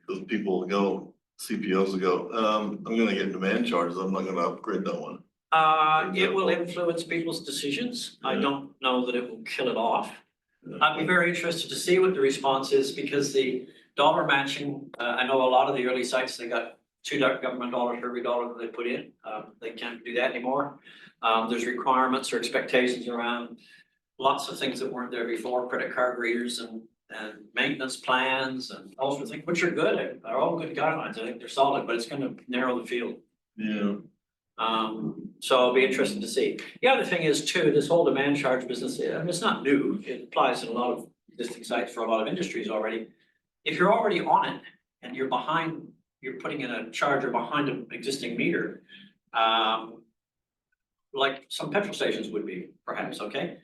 Those people go, CPOs ago, I'm gonna get demand charges, I'm not gonna upgrade that one.
It will influence people's decisions. I
Yeah.
don't know that it will kill it off. I'd be very interested to see what the response is, because the dollar matching, I know a lot of the early sites, they got $2 government dollars for every dollar that they put in. They can't do that anymore. There's requirements or expectations around lots of things that weren't there before, credit card readers and maintenance plans and all sorts of things, which are good. They're all good guidelines. I think they're solid, but it's gonna narrow the field.
Yeah.
So I'll be interested to see. The other thing is too, this whole demand charge business, I mean, it's not new. It applies in a lot of existing sites for a lot of industries already. If you're already on it and you're behind, you're putting in a charger behind an existing meter, like some petrol stations would be perhaps, okay?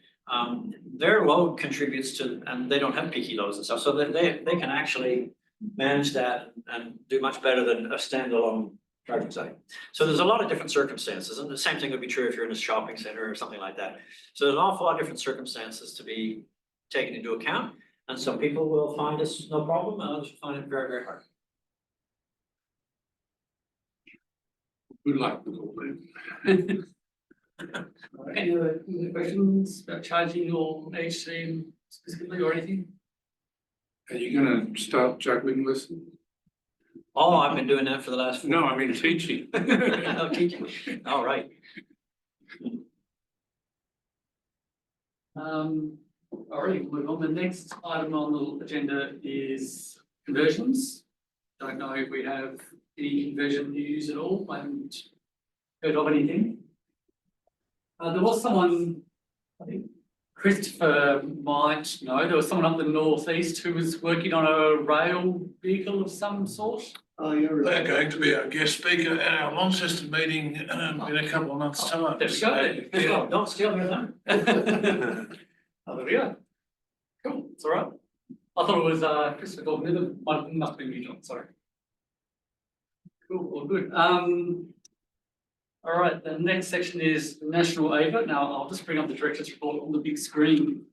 Their load contributes to, and they don't have peaky loads and stuff, so that they can actually manage that and do much better than a standalone charging site. So there's a lot of different circumstances, and the same thing would be true if you're in a shopping center or something like that. So there's an awful lot of different circumstances to be taken into account, and some people will find this no problem, and others will find it very, very hard.
Good luck with all that.
Any other questions about charging or HC specifically or anything?
Are you gonna start juggling lessons?
Oh, I've been doing that for the last 4
No, I mean teaching.
Oh, teaching. All right.
All right, move on. The next item on the agenda is conversions. Don't know if we have any conversion news at all. I haven't heard of anything. There was someone, I think Christopher might know, there was someone up the northeast who was working on a rail vehicle of some sort.
Oh, you're
They're
right.
going to be our guest speaker at our Launceston meeting in a couple of months' time.
There we go.
Yeah.
Don't steal your thunder.
Oh, there we go. Cool, it's all right. I thought it was Christopher Gordon, must have been me, John, sorry. Cool, all good. All right, the next section is National AEVA. Now, I'll just bring up the director's report on the big screen.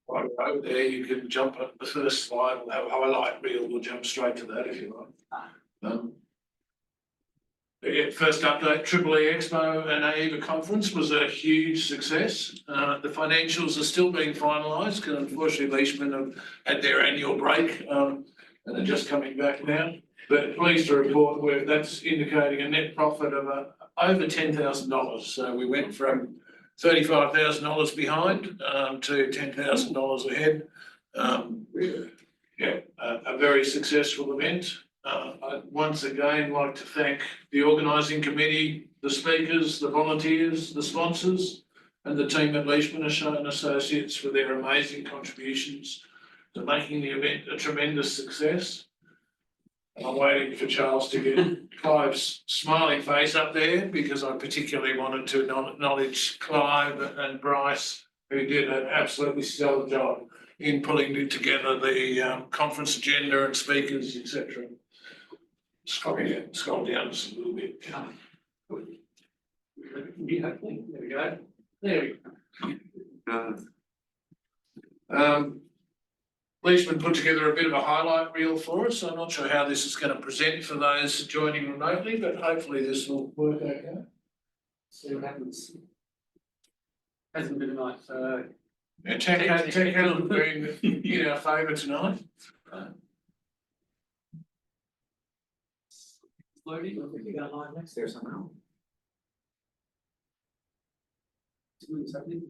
Right over there, you can jump at the first slide, we'll have a highlight reel, we'll jump straight to that if you like. Yeah, first update, EEE Expo and AEVA conference was a huge success. The financials are still being finalised because unfortunately Leishman have had their annual break and they're just coming back now. But pleased to report that's indicating a net profit of over $10,000. So we went from $35,000 behind to $10,000 ahead. Yeah, a very successful event. I'd once again like to thank the organising committee, the speakers, the volunteers, the sponsors, and the team at Leishman and Associates for their amazing contributions to making the event a tremendous success. I'm waiting for Charles to get Clive's smiling face up there because I particularly wanted to acknowledge Clive and Bryce, who did an absolutely stellar job in pulling together the conference agenda and speakers, etc. Scroll down just a little bit.
Yeah, there we go. There we go.
Leishman put together a bit of a highlight reel for us. I'm not sure how this is going to present for those joining remotely, but hopefully this will work okay.
See what happens. Hasn't been a nice,
Yeah, tech hasn't been in our favour tonight.
loading.
I think you got a line next there somehow.
Something's happening.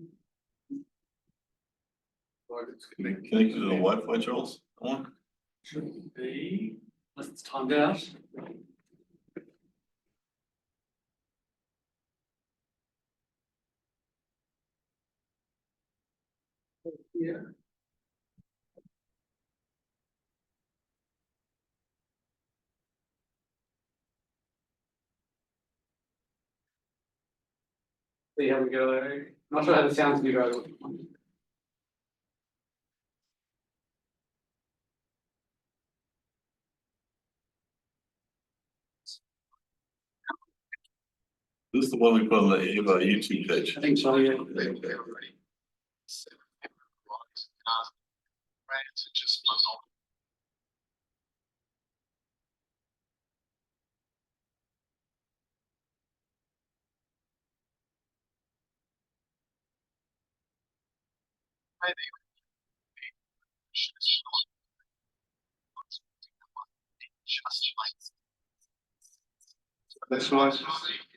Connected to the Wi-Fi, Charles?
on.
Should be, unless it's timed out. Yeah. See how we go. Not sure how the sound's gonna go.
This is the one we put on the AEVA YouTube page.
I think so, yeah.
That's nice.
Okay.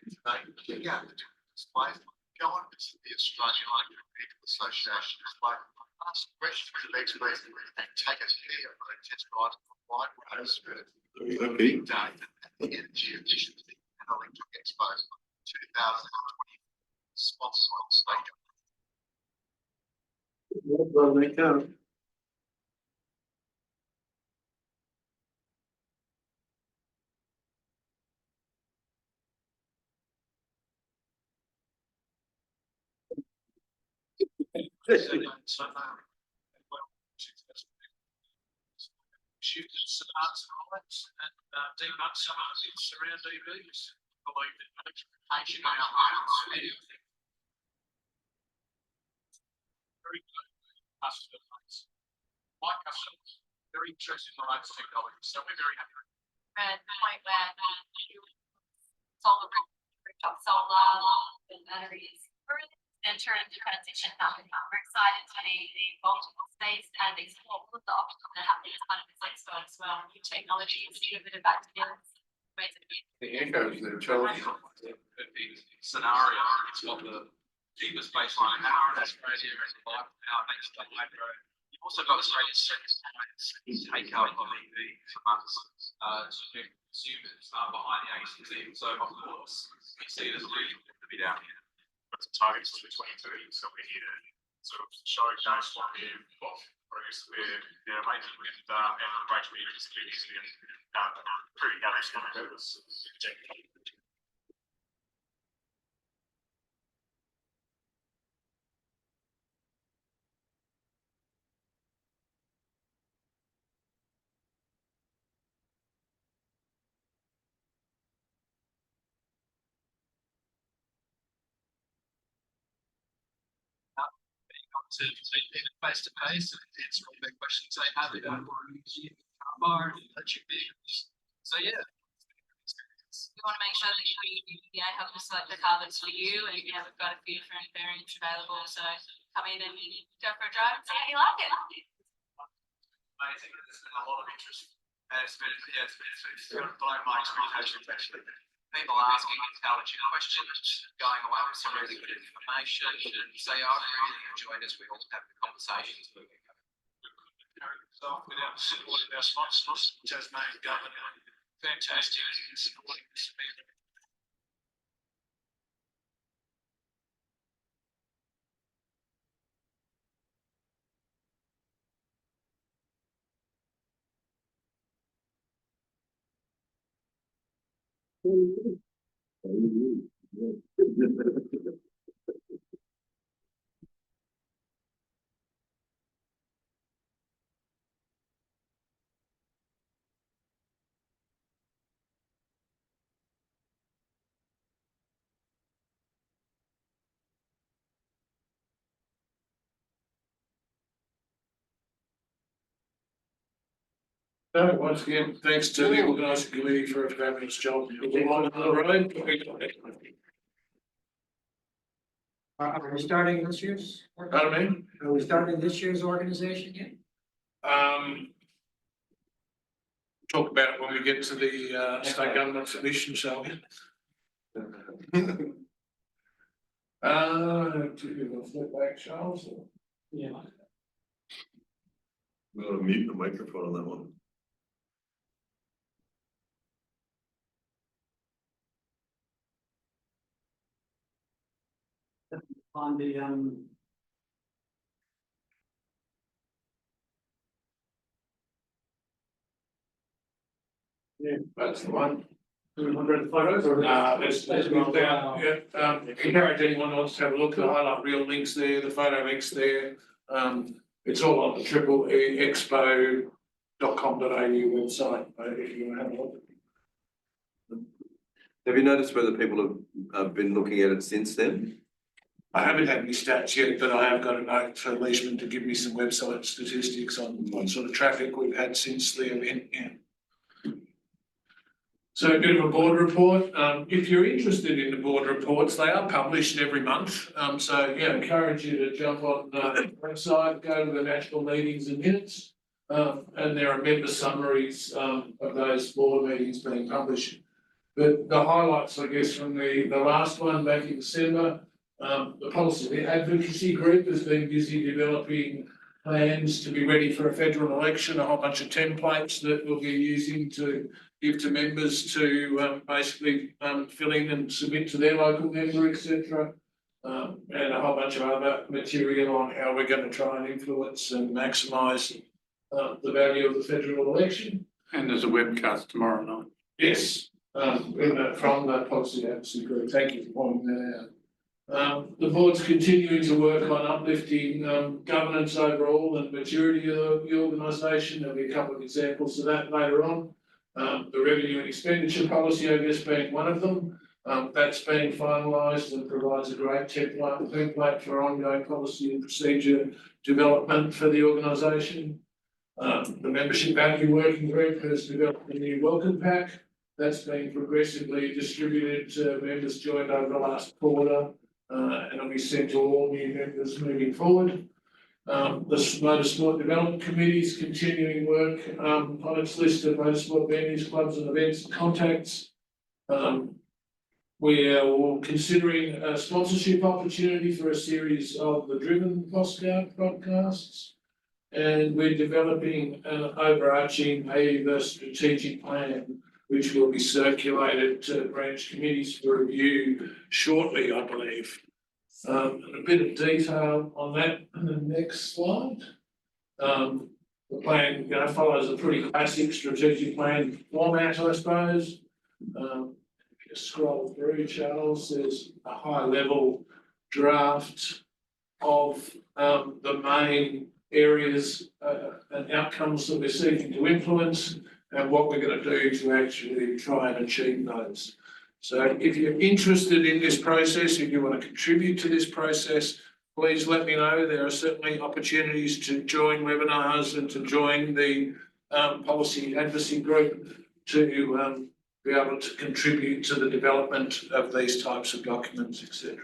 Well, they can.
Students and arts and arts and debug some of the things around EVs. Believe it, education on our items. Very good customer base. My customers, very interested in the latest technology, so we're very happy.
And the point where solar, rooftop solar, and batteries. And turn to transition up. We're excited to be the multiple space and explore all of the options that happen as part of this expo as well. New technologies, a bit of activities.
The echoes, they're challenging.
Scenario, it's got the cheapest baseline power, that's crazy, it's like power thanks to the hydro. You've also got Australia's second take out of EV from us, to consumers, behind the ACT, so of course, we see it as really important to be down here.
But the targets to 2030, so we need to sort of showcase what we've got, progress we're making with and the range of meters and pretty average kind of purpose.
To face to face and answer all their questions they have about car and electric vehicles. So yeah.
We want to make sure that we help us select the car that's for you, and we've got a few different variants available. So come in and go for a drive and see how you like it.
Amazing. There's been a lot of interest. And it's blown my expectations actually. People asking intelligent questions, going away with some really good information. So yeah, I've really enjoyed as we all have the conversations moving.
Without support of our sponsors, Tasmanian government, fantastic in supporting this event. No, once again, thanks to the organising committee for a fabulous job.
Are we starting this year's?
Pardon me?
Are we starting this year's organization yet?
Talk about it when we get to the state government submission, shall we? Do you want to flip back, Charles?
Yeah.
I'm gonna mute the microphone on that one.
On the,
Yeah, that's the one.
200 photos or?
Let's move down, yeah, encourage anyone who wants to have a look, the highlight reel links there, the photo links there. It's all on the EEExpo.com.au website, if you want to have a look.
Have you noticed whether people have been looking at it since then?
I haven't had any stats yet, but I have got a note for Leishman to give me some website statistics on what sort of traffic we've had since the event, yeah. So a bit of a board report. If you're interested in the board reports, they are published every month. So yeah, encourage you to jump on the website, go to the national meetings and minutes. And there are member summaries of those board meetings being published. But the highlights, I guess, from the last one back in December, the policy advocacy group has been busy developing plans to be ready for a federal election, a whole bunch of templates that we'll be using to give to members to basically fill in and submit to their local member, etc. And a whole bunch of other material on how we're going to try and influence and maximise the value of the federal election.
And there's a webcast tomorrow night.
Yes, from the policy advocacy group. Thank you for pointing that out. The board's continuing to work on uplifting governance overall and maturity of the organisation. There'll be a couple of examples of that later on. The revenue and expenditure policy, I guess, being one of them. That's being finalised and provides a great template for ongoing policy and procedure development for the organisation. The membership value working group has developed a new welcome pack. That's been progressively distributed to members joined over the last quarter. And it'll be sent to all new members moving forward. The Motorsport Development Committee is continuing work on its list of motorsport venues, clubs and events and contacts. We are considering a sponsorship opportunity for a series of the Driven podcasts. And we're developing an overarching AEVA strategic plan, which will be circulated to branch committees for review shortly, I believe. And a bit of detail on that in the next slide. The plan, follows a pretty classic strategic plan format, I suppose. If you scroll through, Charles, there's a high-level draft of the main areas and outcomes that we're seeking to influence and what we're going to do to actually try and achieve those. So if you're interested in this process, if you want to contribute to this process, please let me know. There are certainly opportunities to join webinars and to join the policy advocacy group to be able to contribute to the development of these types of documents, etc.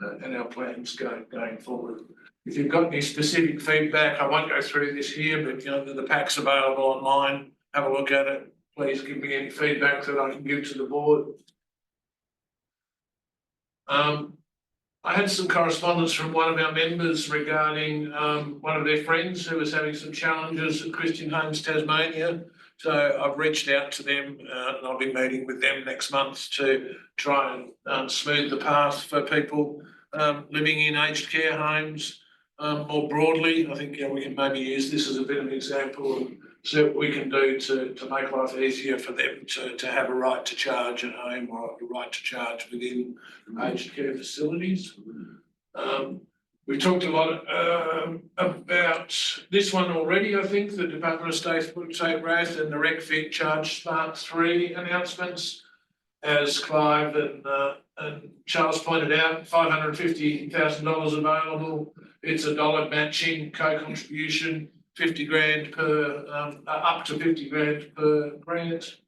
And our plans going forward. If you've got any specific feedback, I won't go through this here, but the pack's available online. Have a look at it. Please give me any feedback that I can give to the board. I had some correspondence from one of our members regarding one of their friends who was having some challenges at Christian Homes Tasmania. So I've reached out to them and I'll be meeting with them next month to try and smooth the path for people living in aged care homes. More broadly, I think we can maybe use this as a bit of an example of so what we can do to make life easier for them to have a right to charge at home or a right to charge within aged care facilities. We've talked a lot about this one already, I think, the Department of State RAF and the RecFit Charge Smart 3 announcements. As Clive and Charles pointed out, $550,000 available. It's a dollar matching co-contribution, 50 grand per, up to 50 grand per grant.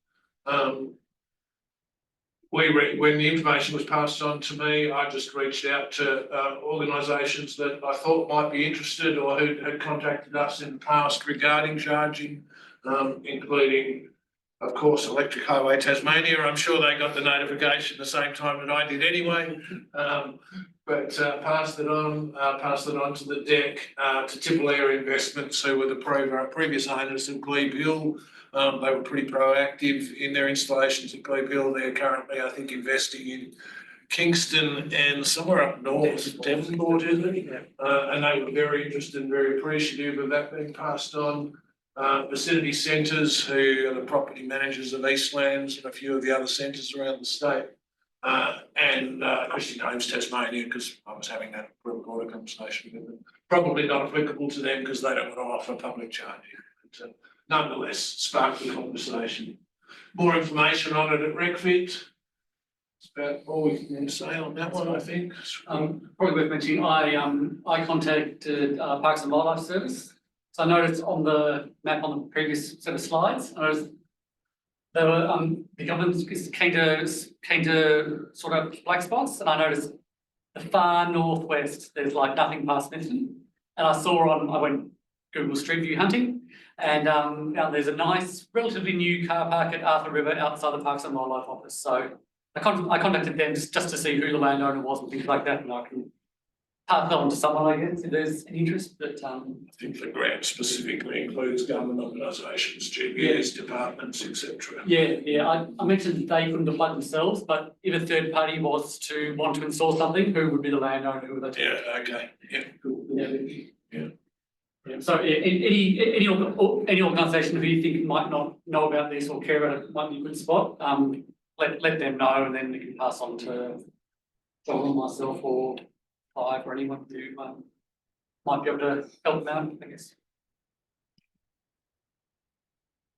When the information was passed on to me, I just reached out to organisations that I thought might be interested or who had contacted us in the past regarding charging, including of course, Electric Highway Tasmania. I'm sure they got the notification the same time that I did anyway. But passed it on to the deck, to Tipple Air Investments, who were the previous owners of Glebe Hill. They were pretty proactive in their installations at Glebe Hill. They're currently, I think, investing in Kingston and somewhere up north, Devonport, isn't it? And they were very interested and very appreciative of that being passed on. Vicinity Centres, who are the property managers of Eastlands and a few of the other centres around the state. And Christian Homes Tasmania, because I was having that broader conversation with them. Probably not applicable to them because they don't want to offer public charging. But nonetheless, sparked the conversation. More information on it at RecFit. That's about all we can say on that one, I think.
Probably worth mentioning, I contacted Parks and Wildlife Service. So I noticed on the map on the previous set of slides, I noticed there were the government is keen to sort of black spots, and I noticed the far northwest there's like nothing past Smithton, and I went Google Street View hunting, and now there's a nice relatively new car park at Arthur River outside the Parks and Wildlife Office. So I contacted them just to see who the landowner was and things like that, and I can pass that on to someone, I guess, if there's an interest. But
I think the grant specifically includes government organisations, GPs, departments, etc.
Yeah. I mentioned they couldn't apply themselves, but if a third party was to want to install something, who would be the landowner? Who would they?
Yeah. Okay. Yeah. Cool.
Yeah. So any organisation who you think might not know about this or care about it might be a good spot. Let them know, and then we can pass on to John or myself or Clive or anyone who might be able to help them out, I guess.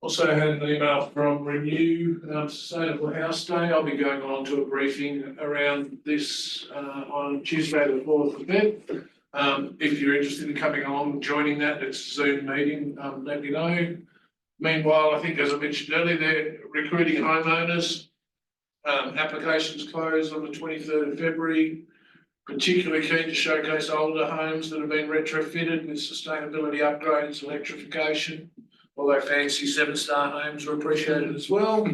Also had an email from Renew Sustainable House Day. I'll be going along to a briefing around this on Tuesday the 4th of Feb. If you're interested in coming along and joining that, it's a Zoom meeting, let me know. Meanwhile, I think as I mentioned earlier, they're recruiting homeowners. Applications close on the 23rd of February. Particularly keen to showcase older homes that have been retrofitted with sustainability upgrades, electrification. Although fancy 7-star homes are appreciated as well.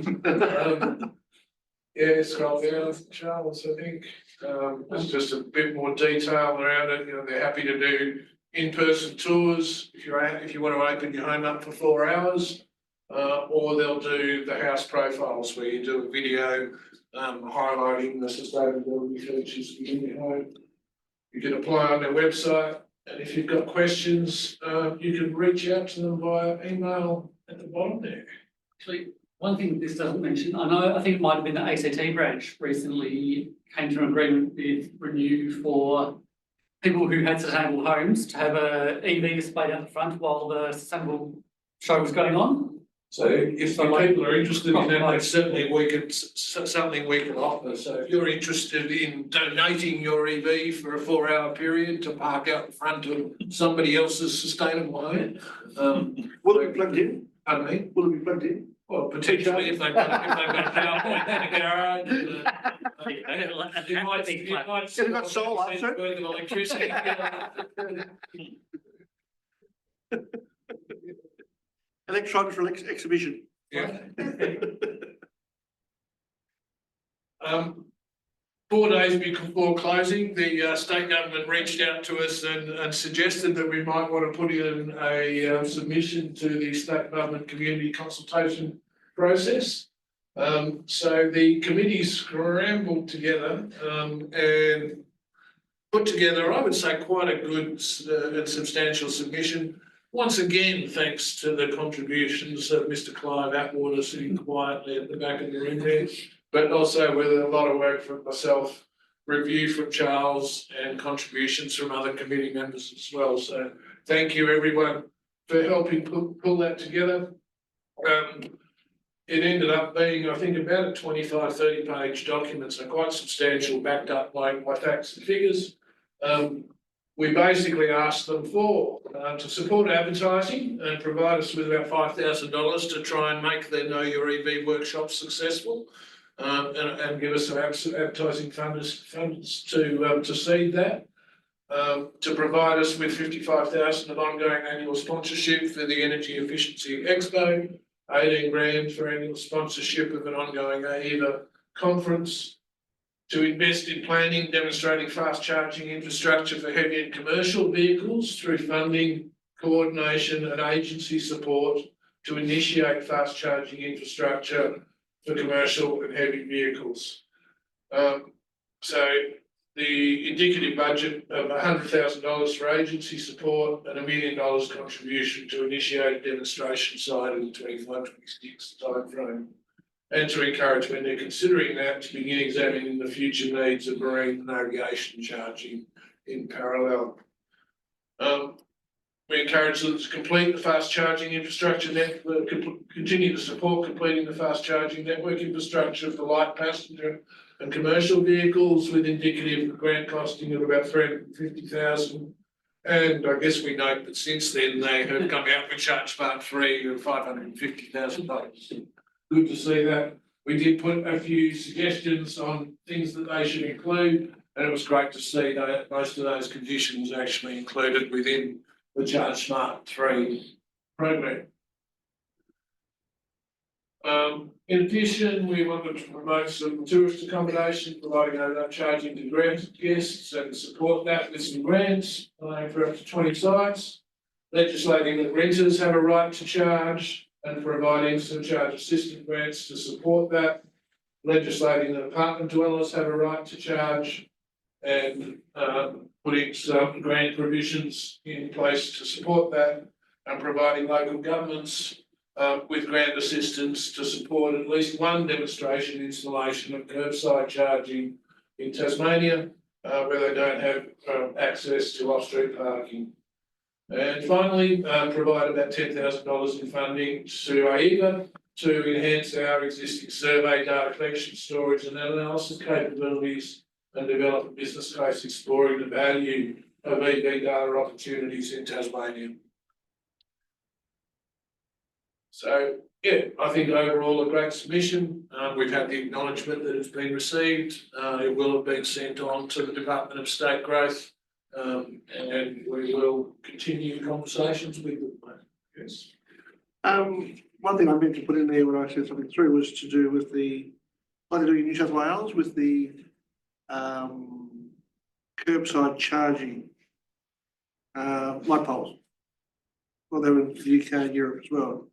Scroll down, Charles, I think. There's just a bit more detail around it. You know, they're happy to do in-person tours if you want to open your home up for 4 hours. Or they'll do the house profiles where you do a video highlighting the sustainability features within your home. You can apply on their website, and if you've got questions, you can reach out to them via email at the bottom there.
Actually, one thing this doesn't mention, I think it might have been the ACT branch recently came to an agreement with Renew for people who had sustainable homes to have a EV display out the front while the sustainable show was going on.
So if people are interested in that, that's certainly something we can offer. So if you're interested in donating your EV for a 4-hour period to park out in front of somebody else's sustainable home.
Will it be plugged in?
Pardon me?
Will it be plugged in?
Well, potentially if they've got a power point in the garage.
It's got solar, sir.
Worth of electricity.
Electronics for exhibition.
Yeah. 4 days before closing, the state government reached out to us and suggested that we might want to put in a submission to the state government community consultation process. So the committee scrambled together and put together, I would say, quite a good and substantial submission. Once again, thanks to the contributions of Mr. Clive Atwater sitting quietly at the back of the room there, but also with a lot of work from myself, review from Charles, and contributions from other committee members as well. So thank you everyone for helping pull that together. It ended up being, I think, about a 25-30 page document, so quite substantial, backed up by facts and figures. We basically asked them to support advertising and provide us with about $5,000 to try and make their Know Your EV workshops successful, and give us some advertising funds to seed that. To provide us with $55,000 of ongoing annual sponsorship for the Energy Efficiency Expo, $18,000 for annual sponsorship of an ongoing AEVA conference, to invest in planning, demonstrating fast charging infrastructure for heavy and commercial vehicles through funding, coordination and agency support to initiate fast charging infrastructure for commercial and heavy vehicles. So the indicative budget of $100,000 for agency support and $1 million contribution to initiate a demonstration site in the 25-26 timeframe. And to encourage, when they're considering that, to begin examining the future needs of marine navigation charging in parallel. We encourage them to complete the fast charging infrastructure network, continue to support completing the fast charging network infrastructure for light passenger and commercial vehicles with indicative grant costing of about $350,000. And I guess we note that since then they have come out with Charge Part 3 of $550,000. Good to see that. We did put a few suggestions on things that they should include, and it was great to see that most of those conditions actually included within the Charge Smart 3 program. In addition, we wanted to promote some tourist accommodation, providing overnight charging to guests and support that with some grants, for up to 20 sites. Legislating that renters have a right to charge and providing some charge assistance grants to support that. Legislating that apartment dwellers have a right to charge and putting some grant provisions in place to support that, and providing local governments with grant assistance to support at least one demonstration installation of curbside charging in Tasmania, where they don't have access to off-street parking. And finally, provide about $10,000 in funding to AEVA to enhance our existing survey data collection, storage and analysis capabilities, and develop a business case exploring the value of EV data opportunities in Tasmania. So, yeah, I think overall a great submission. We've had the acknowledgement that it's been received. It will have been sent on to the Department of State Growth, and we will continue conversations with them. Yes.
One thing I meant to put in there when I said something through was to do with the, like they're doing in New South Wales with the curbside charging light poles. Well, they're in the UK and Europe as well.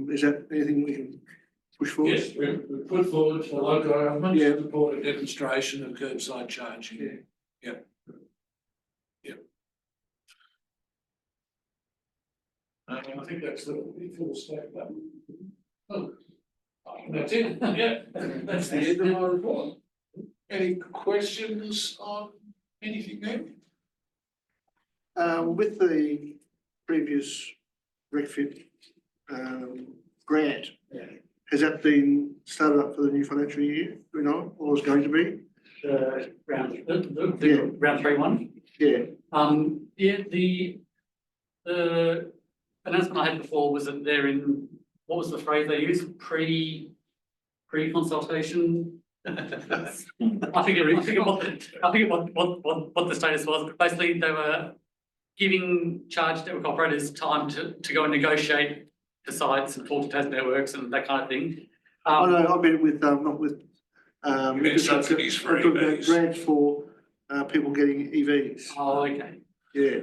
Is that anything we can push forward?
Yes, we've put forward for local government
Yeah.
to support a demonstration of curbside charging.
Yeah.
Yep. Yep. I think that's the full stack up. Oh, that's it, yeah, that's the end of my report. Any questions on anything there?
With the previous RecFit grant, has that been started up for the new financial year? Do we know, or is going to be?
Round 3 1.
Yeah.
Yeah, the announcement I had before was that they're in, what was the phrase they used? Pre-consultation. I forget what the status was, but basically they were giving charge network operators time to go and negotiate the sites and talk to TAS networks and that kind of thing.
I know, I meant with, not with.
Subsidies for
I'm talking about
EVs.
grants for people getting EVs.
Oh, okay.
Yeah.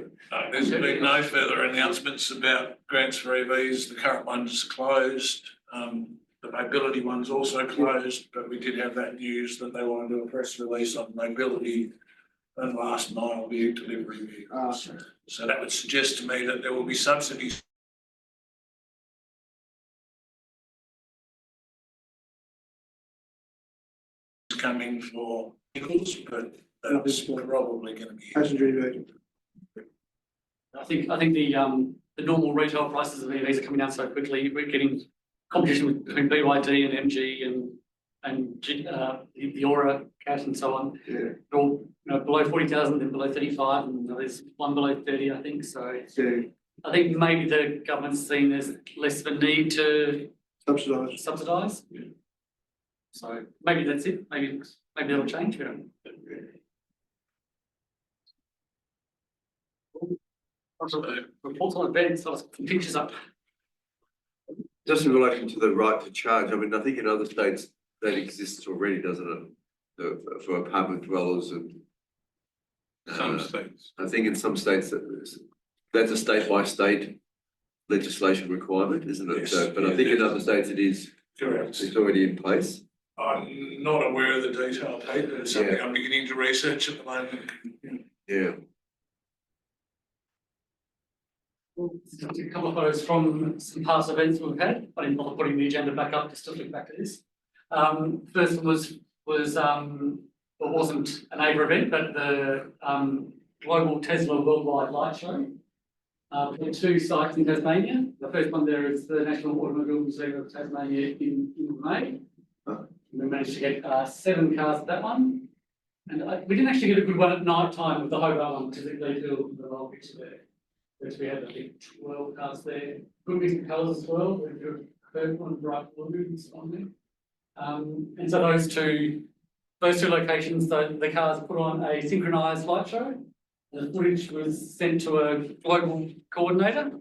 There's been no further announcements about grants for EVs. The current one's closed. The mobility one's also closed, but we did have that news that they want to do a press release on mobility and last mile vehicle delivery vehicles. So that would suggest to me that there will be subsidies coming for vehicles, but that's probably going to be.
Passenger EV.
I think the normal retail prices of EVs are coming down so quickly. We're getting competition between BYD and MG and the Aura cash and so on.
Yeah.
They're all below 40,000, then below 35, and there's one below 30, I think. So
Yeah.
I think maybe the government's seen there's less of a need to subsidise.
Yeah.
So maybe that's it. Maybe that'll change. Yeah. Reports on events, so some pictures up.
Just in relation to the right to charge, I mean, I think in other states that exists already, doesn't it? For apartment dwellers and.
Some states.
I think in some states that's a state by state legislation requirement, isn't it?
Yes,
So, but I
yeah,
think in
yes.
other states it is,
Correct.
it's already in place.
I'm not aware of the detail, Pete, but it's something I'm beginning to research at the moment.
Yeah.
Just a couple of photos from some past events we've had. I didn't bother putting the agenda back up just to look back at this. First one was well, wasn't an AEVA event, but the global Tesla worldwide light show. There are 2 sites in Tasmania. The first one there is the National Automobile Museum of Tasmania in May. We managed to get 7 cars at that one. And we didn't actually get a good one at night time with the Hobart one, because it really filled the whole picture there. Which we had, I think, 12 cars there. Good mix of colours as well. We had a purple and bright blue on there. And so those two locations, the cars put on a synchronised light show. The footage was sent to a global coordinator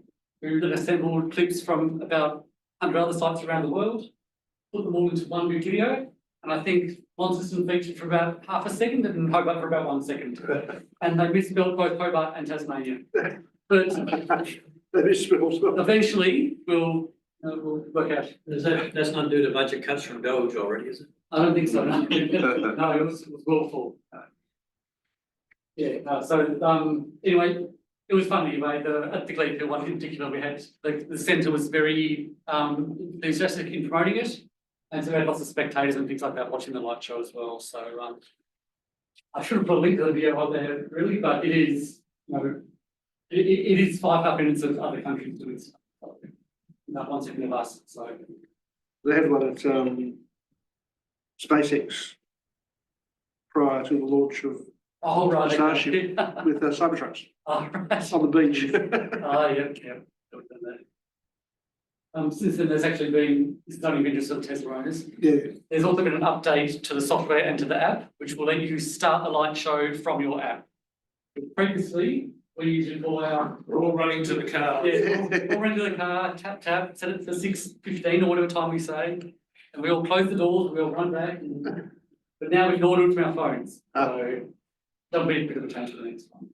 who then assembled clips from about 100 other sites around the world, put them all into one big video. And I think one system featured for about half a second and Hobart for about 1 second. And they misspelled both Hobart and Tasmania. But eventually we'll work out.
That's not due to budget cuts from Doge already, is it?
I don't think so. No, no, it was well full. Yeah, so anyway, it was fun anyway. At the Glenorchy one in particular, we had the centre was very enthusiastic in promoting it, and so we had lots of spectators and things like that watching the light show as well. So I should have put a link to the video on there really, but it is, you know, it is 5 minutes of other countries doing stuff. Not 1 second of us. So
They had one at SpaceX prior to the launch of
oh right,
Starship
okay.
with Cybertrucks
Oh, right.
on the beach.
Oh, yeah. Since then, there's actually been, it's only been just sort of Tesla owners.
Yeah,
There's also been an update to the software and to the app, which will let you start the light show from your app. Previously, we usually call our.
We're all running to the car.
Yeah, we'll run to the car, tap, set it for 6:15 or whatever time we say, and we all close the doors, we all run back. But now we can all do it from our phones, so that'll be a bit of a change for the next one.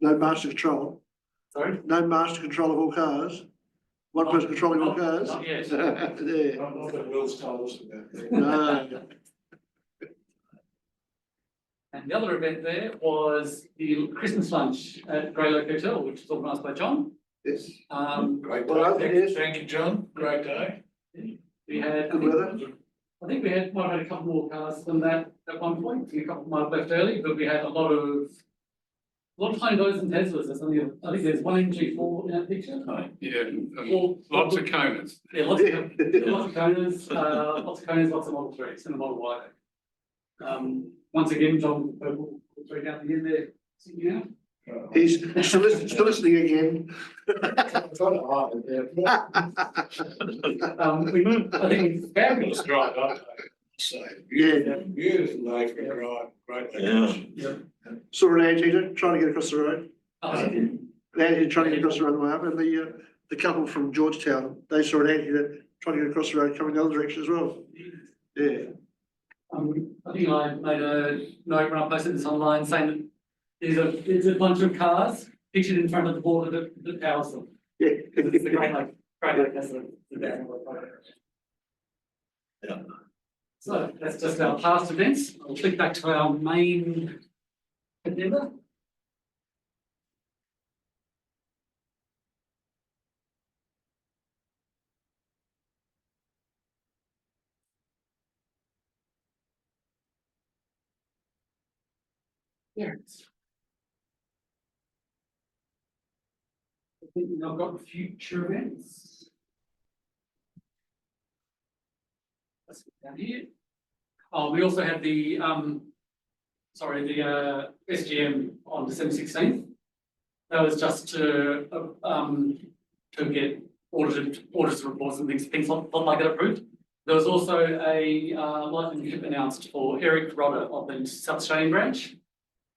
no master control,
Sorry?
no master control of all cars. One person controlling all cars.
Not yet.
Yeah.
Not that Will's told us about that.
No.
And the other event there was the Christmas lunch at Greylock Hotel, which was organised by John.
Yes.
Great
Well,
day.
it is.
Thank you, John. Great day.
We had,
Good weather.
I think we had, might have had a couple more cars than that at one point. I think a couple might have left early, but we had a lot of tiny boats and Teslas. There's only, I think there's one MG4 in that picture.
Yeah, and
Or-
lots of Konas.
Yeah, lots of Konas, lots of Model 3s and a Model Y. Once again, John Purple, straight down the end there, sitting out.
He's still listening again.
I think it's
Fabulous drive, aren't they? So,
Yeah.
beautiful day for a drive, great location.
Saw an anteater trying to get across the road.
Oh,
An anteater trying to get across the road on the way up, and the couple from Georgetown, they saw an anteater trying to get across the road coming the other direction as well. Yeah.
I think I made a note when I posted this online saying that there's a bunch of cars pictured in front of the border that powers them.
Yeah.
It's a great that's the
Yeah.
So that's just our past events. I'll click back to our main agenda. There it is. I think I've got future events. Let's go down here. Oh, we also had the SGM on December 16th. That was just to get auditor reports and things like that approved. There was also a licensing announced for Eric Rodder of the South Australian branch,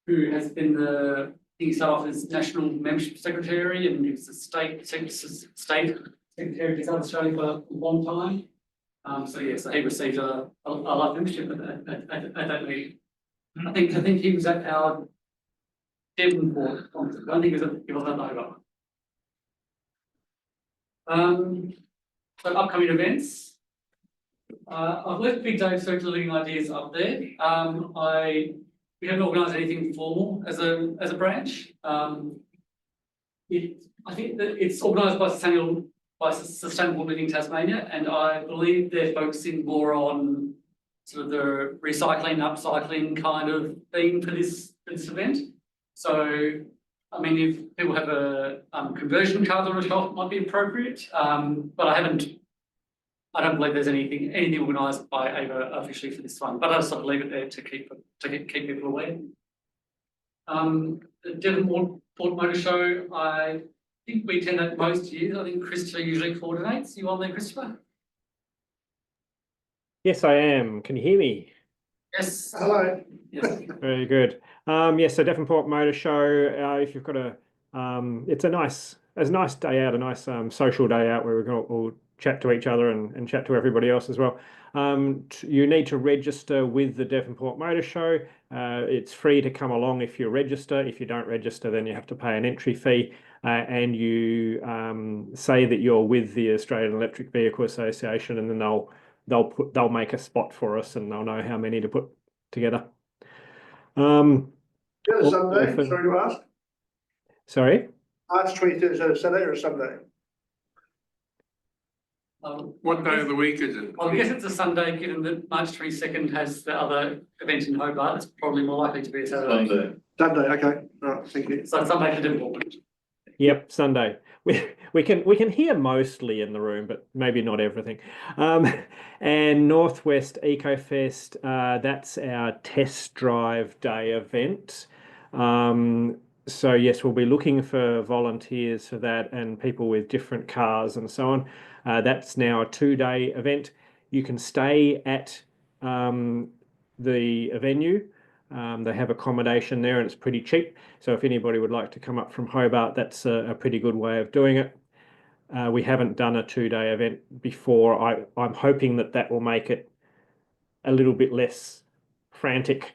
who has been he started off as National Membership Secretary and he was the state Secretary of South Australia for a long time. So yes, he received a life membership at that meeting. I think he was at our Devonport conference. I don't think he was at Nova. So upcoming events. I've left Big Dave circulating ideas up there. We haven't organised anything formal as a branch. I think that it's organised by Sustainable Living Tasmania, and I believe they're focusing more on sort of the recycling, upcycling kind of theme for this event. So, I mean, if people have a conversion card on a shelf, might be appropriate. But I don't believe there's anything organised by AEVA officially for this one. But I'll sort of leave it there to keep people aware. The Devonport Motor Show, I think we attend that most years. I think Christopher usually coordinates. You on there, Christopher?
Yes, I am. Can you hear me?
Yes.
Hello.
Yes.
Very good. Yes, so Devonport Motor Show. If you've got it's a nice day out, a nice social day out where we'll chat to each other and chat to everybody else as well. You need to register with the Devonport Motor Show. It's free to come along if you register. If you don't register, then you have to pay an entry fee. And you say that you're with the Australian Electric Vehicle Association, and then they'll make a spot for us, and they'll know how many to put together.
Sunday, sorry to ask.
Sorry?
March 23rd, is that a Saturday or a Sunday?
What day of the week is it?
I guess it's a Sunday, given that March 22nd has the other event in Hobart. It's probably more likely to be a Saturday.
Sunday, okay, all right, thank you.
So Sunday for Devonport.
Yep, Sunday. We can hear mostly in the room, but maybe not everything. And Northwest EcoFest, that's our test drive day event. So yes, we'll be looking for volunteers for that and people with different cars and so on. That's now a 2-day event. You can stay at the venue. They have accommodation there and it's pretty cheap. So if anybody would like to come up from Hobart, that's a pretty good way of doing it. We haven't done a 2-day event before. I'm hoping that will make it a little bit less frantic,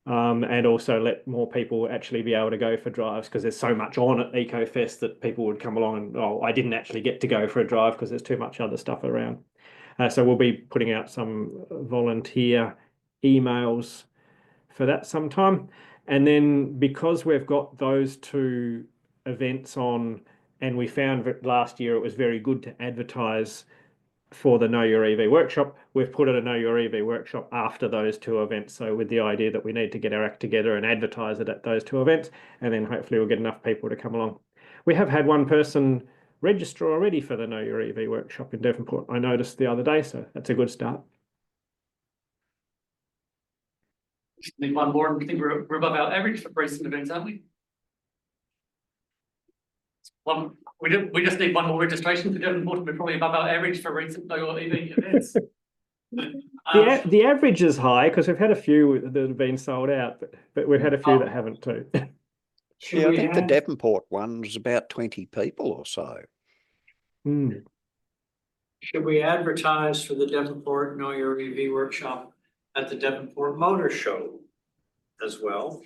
and also let more people actually be able to go for drives, because there's so much on at EcoFest that people would come along and, oh, I didn't actually get to go for a drive because there's too much other stuff around. So we'll be putting out some volunteer emails for that sometime. And then because we've got those 2 events on, and we found that last year it was very good to advertise for the Know Your EV workshop, we've put a Know Your EV workshop after those 2 events. So with the idea that we need to get our act together and advertise it at those 2 events, and then hopefully we'll get enough people to come along. We have had one person register already for the Know Your EV workshop in Devonport, I noticed the other day, so that's a good start.
Need one more, and I think we're above our average for recent events, aren't we? We just need one more registration for Devonport. We're probably above our average for recent EV events.
The average is high because we've had a few that have been sold out, but we've had a few that haven't too.
Yeah, I think the Devonport one was about 20 people or so.
Should we advertise for the Devonport Know Your EV workshop at the Devonport Motor Show as well?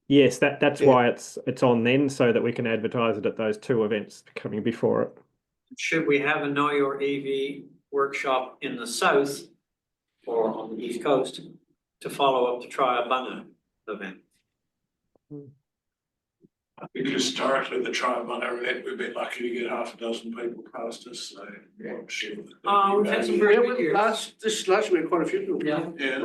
Yes, that's why it's on then, so that we can advertise it at those 2 events coming before it.
Should we have a Know Your EV workshop in the south or on the east coast to follow up the Triabunna event?
I think historically the Triabunna event, we've been lucky to get half a dozen people past us, so I'm sure.
We've had some very good years.
Last year, quite a few people.
Yeah.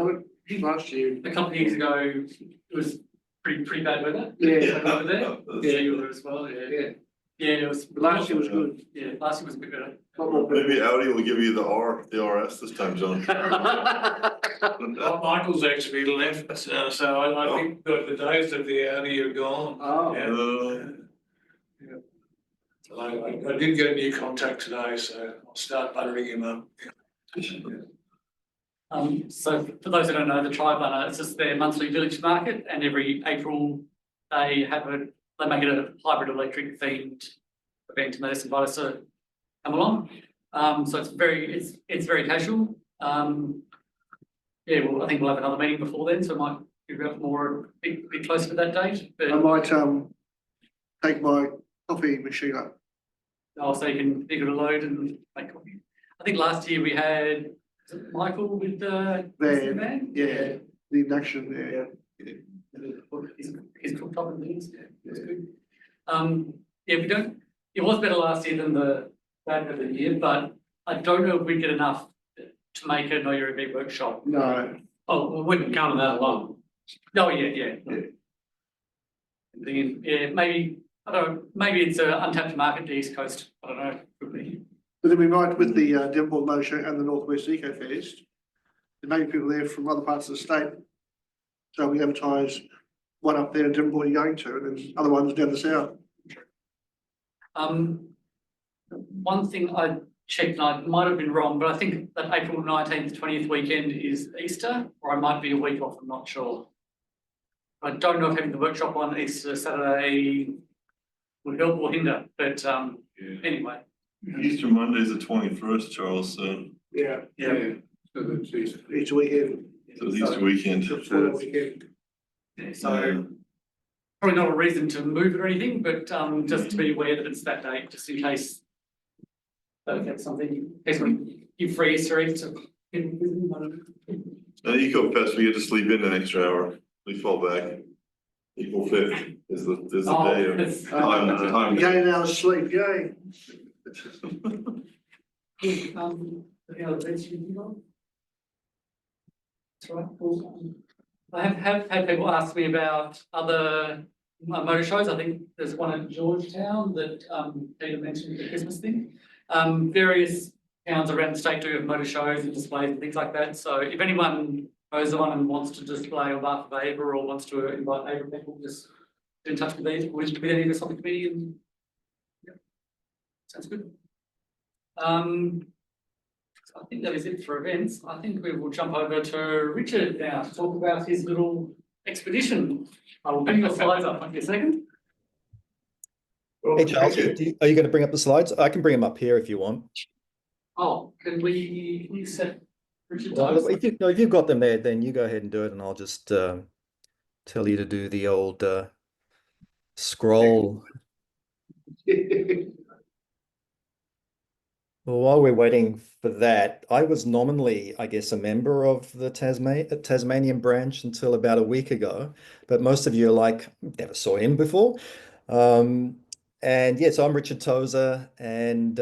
Last year.
A couple of years ago, it was pretty bad weather.
Yeah.
Over there. Yeah, you were as well. Yeah. Yeah, it was.
Last year was good.
Yeah, last year was a bit better.
Maybe Audi will give you the RS this time, John.
Well, Michael's actually left, so I think the days of the Audi are gone.
Oh.
Yeah. So I did get a new contact today, so I'll start buttering him up.
So for those who don't know, the Triabunna, it's just their monthly village market, and every April they make it a hybrid electric themed event, and they just invite us to come along. So it's very casual. Yeah, well, I think we'll have another meeting before then, so it might figure out more, be closer to that date,
I
but
might take my coffee machine up.
also you can figure a load and make coffee. I think last year we had, was it Michael with the van?
Yeah, the induction there.
His cooktop and things, yeah, that's good. Yeah, it was better last year than the bad of the year, but I don't know if we get enough to make a Know Your EV workshop.
No,
Oh, we wouldn't count on that alone. Oh, yeah. Yeah, maybe, I don't know, maybe it's an untapped market, the East Coast, I don't know, could be.
but then we might with the Devonport Motor Show and the Northwest Eco Fest. There may be people there from other parts of the state. So we advertise one up there in Devonport you're going to, and then other ones down the south.
One thing I checked, and I might have been wrong, but I think that April 19th, 20th weekend is Easter, or I might be a week off, I'm not sure. I don't know if having the workshop on Easter Saturday would help or hinder, but anyway.
Easter Monday's the 21st, Charles, so
Yeah.
So that's Easter.
Each weekend.
so it's Easter weekend.
Full weekend.
Yeah, so probably not a reason to move it or anything, but just to be aware that it's that date, just in case. That's something, in case when you free Easter eggs to.
Eco Fest, we get to sleep in an extra hour. We fall back. April 5th is the day of time.
Gain an hour's sleep, yay.
Any other events you can go? That's right. Cool. I have had people ask me about other motor shows. I think there's one in Georgetown that Peter mentioned, the Christmas thing. Various towns around the state do have motor shows and displays and things like that. So if anyone goes on and wants to display on behalf of AEVA or wants to invite AEVA people, just get in touch with these, with any of us on the committee, and yeah, sounds good. I think that is it for events. I think we will jump over to Richard now to talk about his little expedition. I will bring your slides up in a second.
Hey Charles, are you going to bring up the slides? I can bring them up here if you want.
Oh, can you set Richard's
Well, if you've got them there, then you go ahead and do it, and I'll just tell you to do the old scroll. Well, while we're waiting for that, I was nominally, I guess, a member of the Tasmanian branch until about a week ago, but most of you are like, never saw him before. And yeah, so I'm Richard Tozer and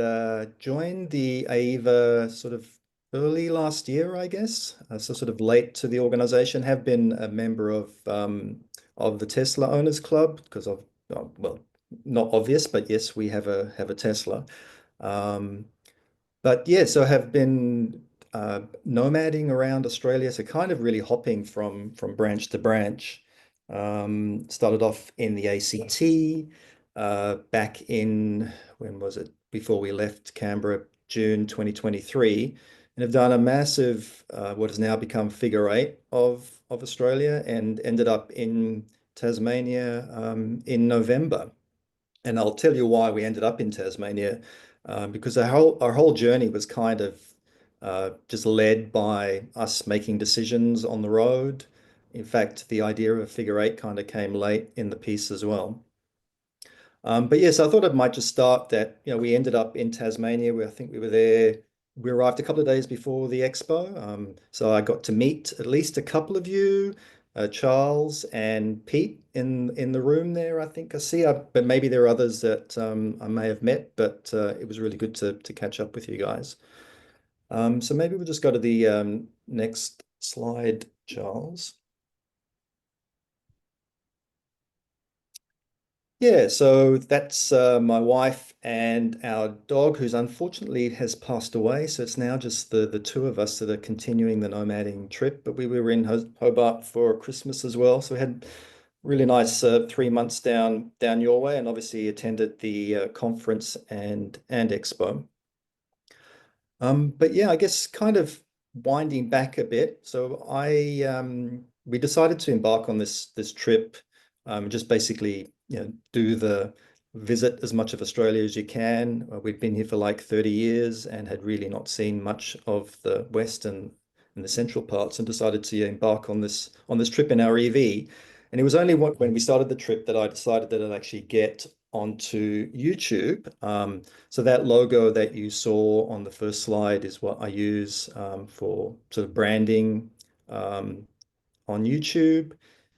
joined the AEVA sort of early last year, I guess. So sort of late to the organization, have been a member of the Tesla Owners Club because of, well, not obvious, but yes, we have a Tesla. But yeah, so have been nomading around Australia, so kind of really hopping from branch to branch. Started off in the ACT back in, when was it? Before we left Canberra, June 2023, and have done a massive, what has now become figure 8 of Australia, and ended up in Tasmania in November. And I'll tell you why we ended up in Tasmania. Because our whole journey was kind of just led by us making decisions on the road. In fact, the idea of a figure 8 kind of came late in the piece as well. But yes, I thought I might just start that, we ended up in Tasmania, where I think we were there. We arrived a couple of days before the expo. So I got to meet at least a couple of you, Charles and Pete in the room there, I think I see, but maybe there are others that I may have met, but it was really good to catch up with you guys. So maybe we'll just go to the next slide, Charles. Yeah, so that's my wife and our dog, who's unfortunately has passed away. So it's now just the two of us that are continuing the nomading trip. But we were in Hobart for Christmas as well. So we had really nice 3 months down your way, and obviously attended the conference and expo. But yeah, I guess kind of winding back a bit. So we decided to embark on this trip, just basically do the visit as much of Australia as you can. We'd been here for like 30 years and had really not seen much of the western and the central parts, and decided to embark on this trip in our EV. And it was only when we started the trip that I decided that I'd actually get onto YouTube. So that logo that you saw on the first slide is what I use for sort of branding on YouTube,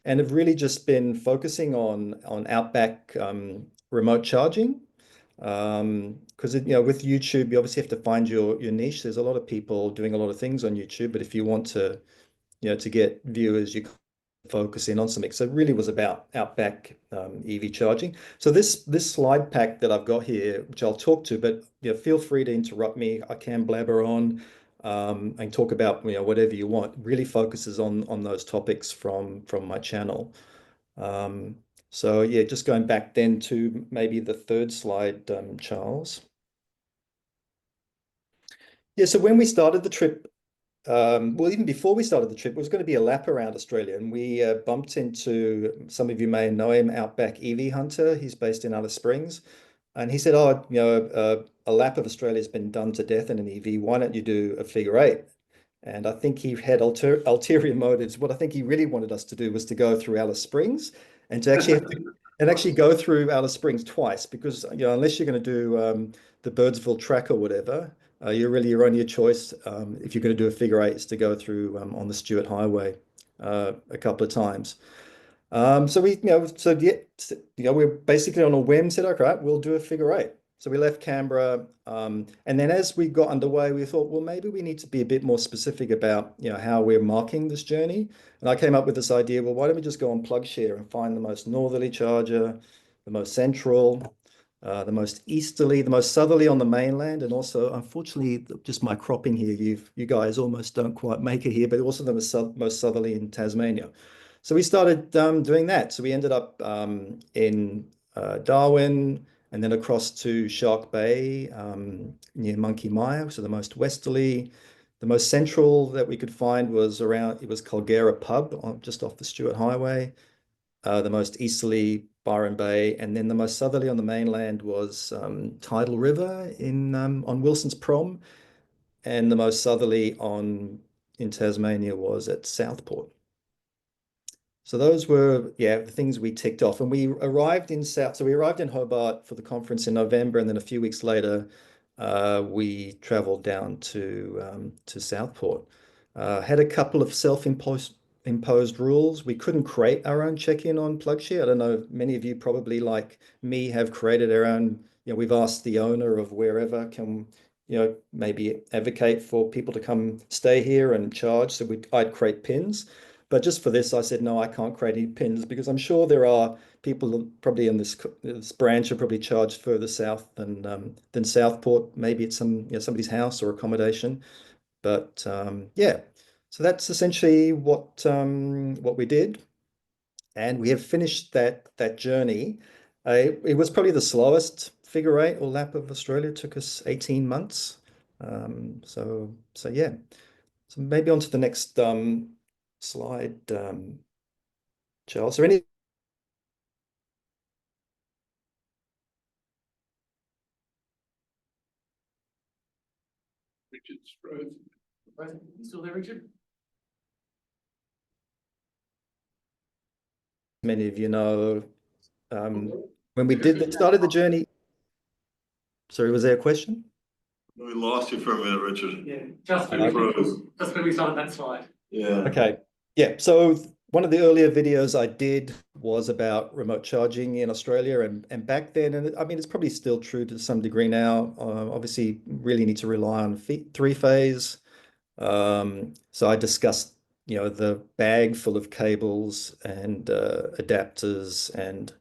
and have really just been focusing on Outback remote charging. Because with YouTube, you obviously have to find your niche. There's a lot of people doing a lot of things on YouTube, but if you want to to get viewers, you focus in on something. So it really was about Outback EV charging. So this slide pack that I've got here, which I'll talk to, but feel free to interrupt me. I can blabber on and talk about whatever you want. Really focuses on those topics from my channel. So yeah, just going back then to maybe the third slide, Charles. Yeah, so when we started the trip, well, even before we started the trip, it was going to be a lap around Australia, and we bumped into, some of you may know him, Outback EV Hunter. He's based in Alice Springs, and he said, "Oh, a lap of Australia has been done to death in an EV. Why don't you do a figure eight?" And I think he had ulterior motives. What I think he really wanted us to do was to go through Alice Springs and to actually go through Alice Springs twice, because unless you're going to do the Birdsville track or whatever, your only choice if you're going to do a figure eight is to go through on the Stuart Highway a couple of times. So we're basically on a whim said, okay, right, we'll do a figure eight. So we left Canberra, and then as we got underway, we thought, well, maybe we need to be a bit more specific about how we're marking this journey. And I came up with this idea, well, why don't we just go on PlugShare and find the most northerly charger, the most central, the most easterly, the most southerly on the mainland, and also, unfortunately, just my cropping here, you guys almost don't quite make it here, but also the most southerly in Tasmania. So we started doing that. So we ended up in Darwin, and then across to Shark Bay near Monkey Mia, so the most westerly. The most central that we could find was it was Colgera Pub, just off the Stuart Highway. The most easterly, Byron Bay, and then the most southerly on the mainland was Tidal River on Wilson's Prom, and the most southerly in Tasmania was at Southport. So those were, the things we ticked off. And we arrived in Hobart for the conference in November, and then a few weeks later, we traveled down to Southport. Had a couple of self-imposed rules. We couldn't create our own check-in on PlugShare. I don't know, many of you probably like me have created our own, we've asked the owner of wherever, can maybe advocate for people to come stay here and charge. So I'd create pins. But just for this, I said, no, I can't create any pins, because I'm sure there are people probably in this branch are probably charged further south than Southport. Maybe it's somebody's house or accommodation. But yeah, so that's essentially what we did, and we have finished that journey. It was probably the slowest figure eight or lap of Australia. It took us 18 months. So yeah. So maybe on to the next slide, Charles. Are any
Richard's frozen.
You still there, Richard?
many of you know, when we started the journey? Sorry, was there a question?
We lost you for a minute, Richard.
Yeah, just when we started that slide.
Yeah.
Okay. Yeah. So one of the earlier videos I did was about remote charging in Australia, and back then, and I mean, it's probably still true to some degree now. Obviously, really need to rely on three-phase. So I discussed, the bag full of cables and adapters, and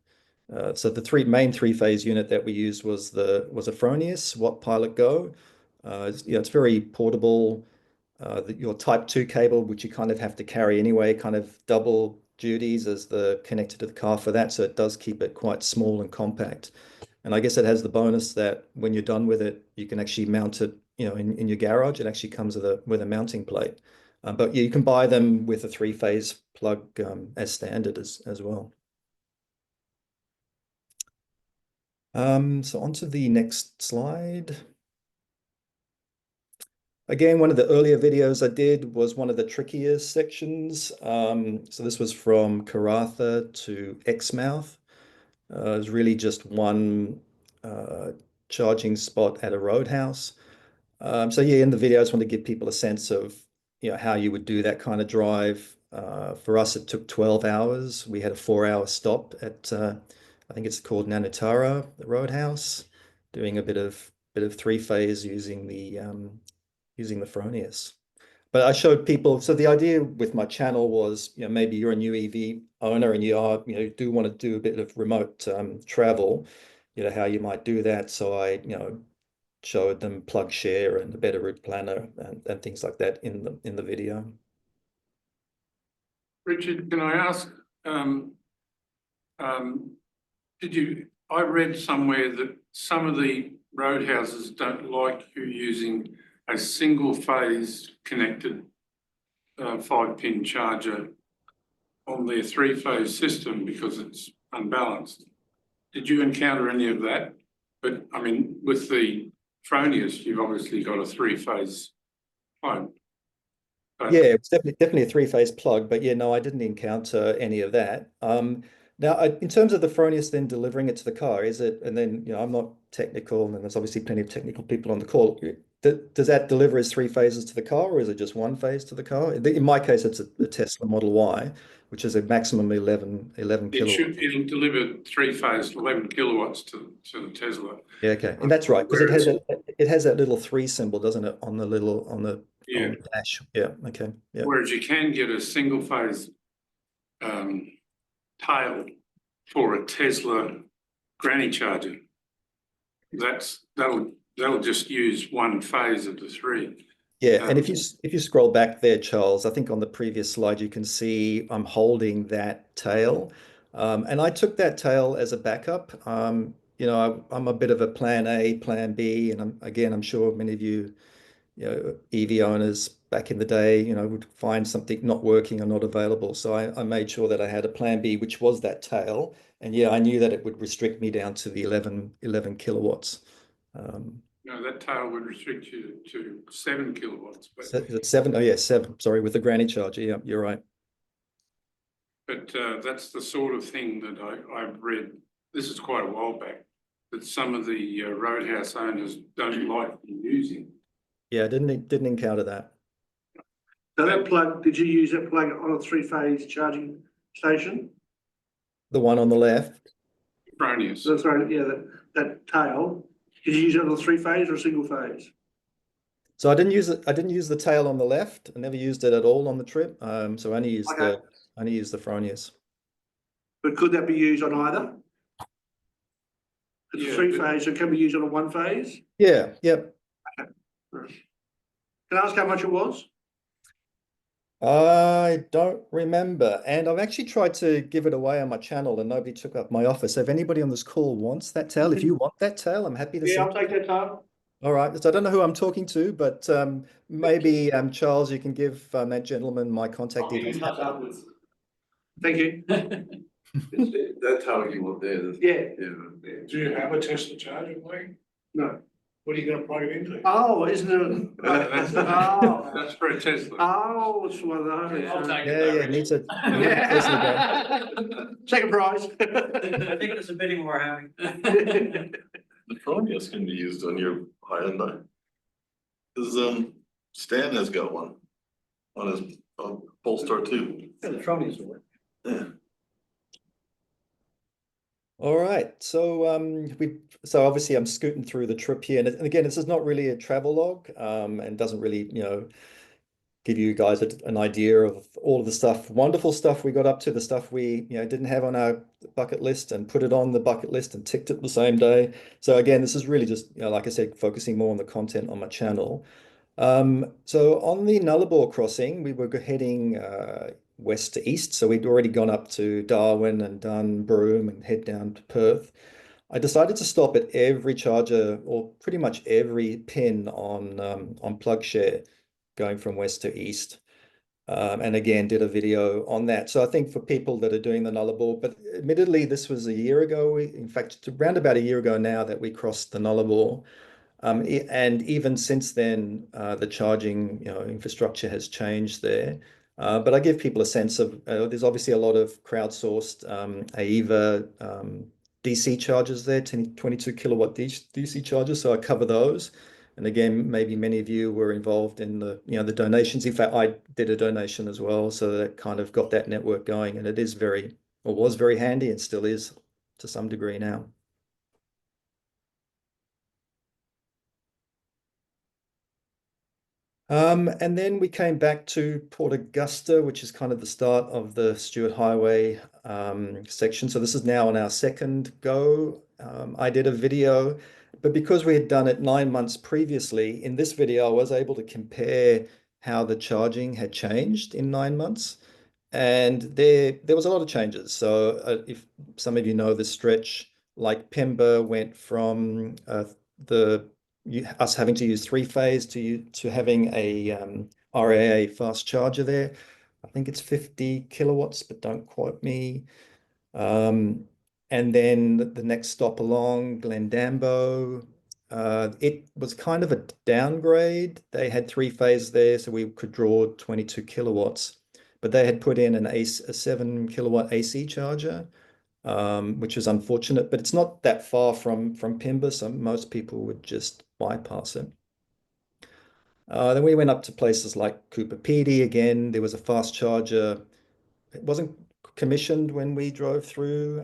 so the main three-phase unit that we used was a Fronius Watt Pilot Go. It's very portable. Your Type 2 cable, which you kind of have to carry anyway, kind of double duties as the connector to the car for that. So it does keep it quite small and compact. And I guess it has the bonus that when you're done with it, you can actually mount it, in your garage. It actually comes with a mounting plate. But yeah, you can buy them with a three-phase plug as standard as well. So on to the next slide. Again, one of the earlier videos I did was one of the trickiest sections. So this was from Karratha to Exmouth. It was really just one charging spot at a roadhouse. So yeah, in the video, I just want to give people a sense of how you would do that kind of drive. For us, it took 12 hours. We had a 4-hour stop at I think it's called Nanutara, the roadhouse, doing a bit of three-phase using the Fronius. But I showed people, so the idea with my channel was, maybe you're a new EV owner and do want to do a bit of remote travel, how you might do that. So I, showed them plug share and the better route planner and things like that in the video.
Richard, can I ask, I read somewhere that some of the roadhouses don't like you using a single phase connected 5-pin charger on their 3-phase system because it's unbalanced. Did you encounter any of that? But I mean, with the Fronius, you've obviously got a 3-phase plug.
Yeah, it's definitely a 3-phase plug, but yeah, no, I didn't encounter any of that. Now, in terms of the Fronius then delivering it to the car, is it, and then, I'm not technical, and there's obviously plenty of technical people on the call. Does that deliver as 3 phases to the car, or is it just 1 phase to the car? In my case, it's a Tesla Model Y, which is a maximum 11 kilowatts.
It'll deliver 3-phase 11 kilowatts to the Tesla.
Yeah, okay, and that's right, because it has that little 3 symbol, doesn't it, on the dash? Yeah, okay, yeah.
Whereas you can get a single phase tail for a Tesla granny charger. That'll just use 1 phase of the 3.
Yeah, and if you scroll back there, Charles, I think on the previous slide you can see I'm holding that tail, and I took that tail as a backup. I'm a bit of a plan A, plan B, and I'm sure many of you, EV owners back in the day, would find something not working or not available. So I made sure that I had a plan B, which was that tail, and yeah, I knew that it would restrict me down to the 11 kilowatts.
No, that tail would restrict you to 7 kilowatts. But
Is it 7? Oh yeah, 7. Sorry, with the granny charger. Yeah, you're right.
But that's the sort of thing that I've read. This is quite a while back, that some of the roadhouse owners don't like using.
Yeah, I didn't encounter that.
So that plug, did you use that plug on a 3-phase charging station?
The one on the left?
Fronius.
That's right, yeah, that tail. Did you use it on a 3-phase or a single phase?
So I didn't use it. I didn't use the tail on the left. I never used it at all on the trip. So I only used the Fronius.
But could that be used on either? It's
Yeah,
3-phase, so it can be used on a 1-phase?
Yeah, yep.
Can I ask how much it was?
I don't remember. And I've actually tried to give it away on my channel and nobody took up my offer. So if anybody on this call wants that tail, if you want that tail, I'm happy to
Yeah,
send
I'll take that tail.
All right. So I don't know who I'm talking to, but maybe Charles, you can give that gentleman my contact details.
Thank you.
That tail you want there.
Yeah.
Do you have a Tesla charger, Mike?
No.
What are you gonna plug it into?
Oh, isn't it? Oh.
That's for a Tesla.
Oh, it's one of those.
I'll take
Yeah,
it.
yeah, needs a
Second prize.
I think it's a bidding we're having.
The Fronius can be used on your Hyundai. Cause Stan has got one on his Polestar too.
Yeah, the Fronius will work.
Yeah.
All right, so obviously I'm scooting through the trip here, and again, this is not really a travel log, and doesn't really give you guys an idea of all of the stuff, wonderful stuff we got up to, the stuff we didn't have on our bucket list and put it on the bucket list and ticked it the same day. So again, this is really just like I said, focusing more on the content on my channel. So on the Nullarbor crossing, we were heading west to east. So we'd already gone up to Darwin and done Broome and head down to Perth. I decided to stop at every charger or pretty much every pin on PlugShare going from west to east. And again, did a video on that. So I think for people that are doing the Nullarbor, but admittedly, this was a year ago. In fact, around about a year ago now that we crossed the Nullarbor. And even since then, the charging, infrastructure has changed there. But I give people a sense of, there's obviously a lot of crowdsourced AEVA DC chargers there, 22 kilowatt DC chargers. So I cover those. And again, maybe many of you were involved in the donations. In fact, I did a donation as well. So that kind of got that network going. And it is was very handy and still is to some degree now. And then we came back to Port Augusta, which is kind of the start of the Stuart Highway section. So this is now on our second go. I did a video, but because we had done it 9 months previously, in this video, I was able to compare how the charging had changed in 9 months. And there was a lot of changes. So if some of you know the stretch, like Pemba went from us having to use 3-phase to having a RAA fast charger there. I think it's 50 kilowatts, but don't quote me. And then the next stop along, Glendambo, it was kind of a downgrade. They had 3-phase there, so we could draw 22 kilowatts, but they had put in a 7 kilowatt AC charger, which was unfortunate, but it's not that far from Pimba, so most people would just bypass it. Then we went up to places like Cooper Pedy again. There was a fast charger. It wasn't commissioned when we drove through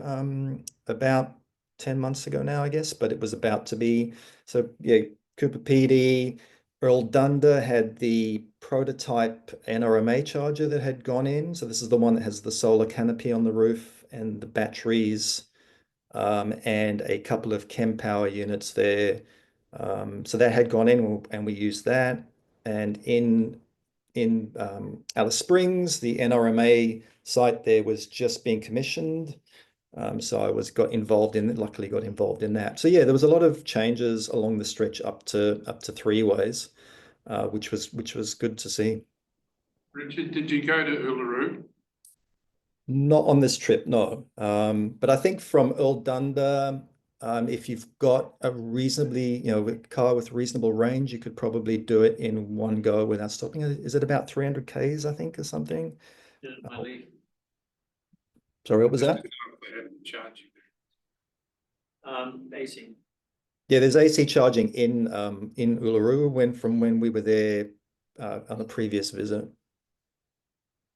about 10 months ago now, I guess, but it was about to be. So yeah, Cooper Pedy, Earl Dunder had the prototype NRMA charger that had gone in. So this is the one that has the solar canopy on the roof and the batteries, and a couple of Chem Power units there. So that had gone in and we used that. And in Alice Springs, the NRMA site there was just being commissioned. So I luckily got involved in that. So yeah, there was a lot of changes along the stretch up to 3-ways, which was good to see.
Richard, did you go to Uluru?
Not on this trip, no. But I think from Earl Dunder, if you've got a car with reasonable range, you could probably do it in one go without stopping. Is it about 300 Ks, I think, or something? Sorry, what was that?
AC.
Yeah, there's AC charging in Uluru from when we were there on a previous visit.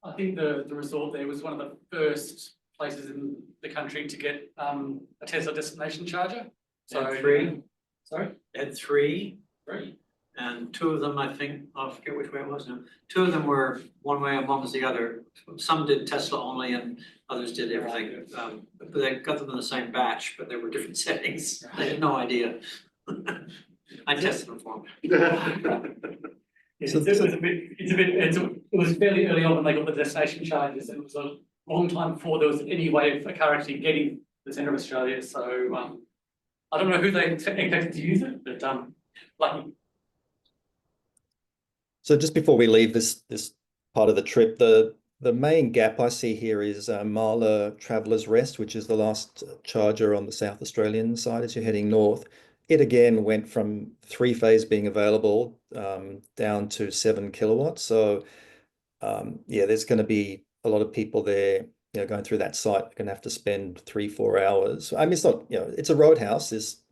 I think the resort there was one of the first places in the country to get a Tesla destination charger. So
three.
Sorry?
They had three, and two of them, I think, I forget which way it was now. Two of them were one way and one was the other. Some did Tesla only and others did everything. But they got them in the same batch, but they were different settings. They had no idea. I tested them for them.
It was fairly early on when they got the destination charges, and it was a long time before there was any way of a car actually getting the centre of Australia. So I don't know who they expected to use it, but lucky.
So just before we leave this part of the trip, the main gap I see here is Marla Traveller's Rest, which is the last charger on the South Australian side as you're heading north. It again went from 3-phase being available down to 7 kilowatts. So yeah, there's going to be a lot of people there, going through that site. You're going to have to spend 3-4 hours. I mean, it's not, it's a roadhouse. There's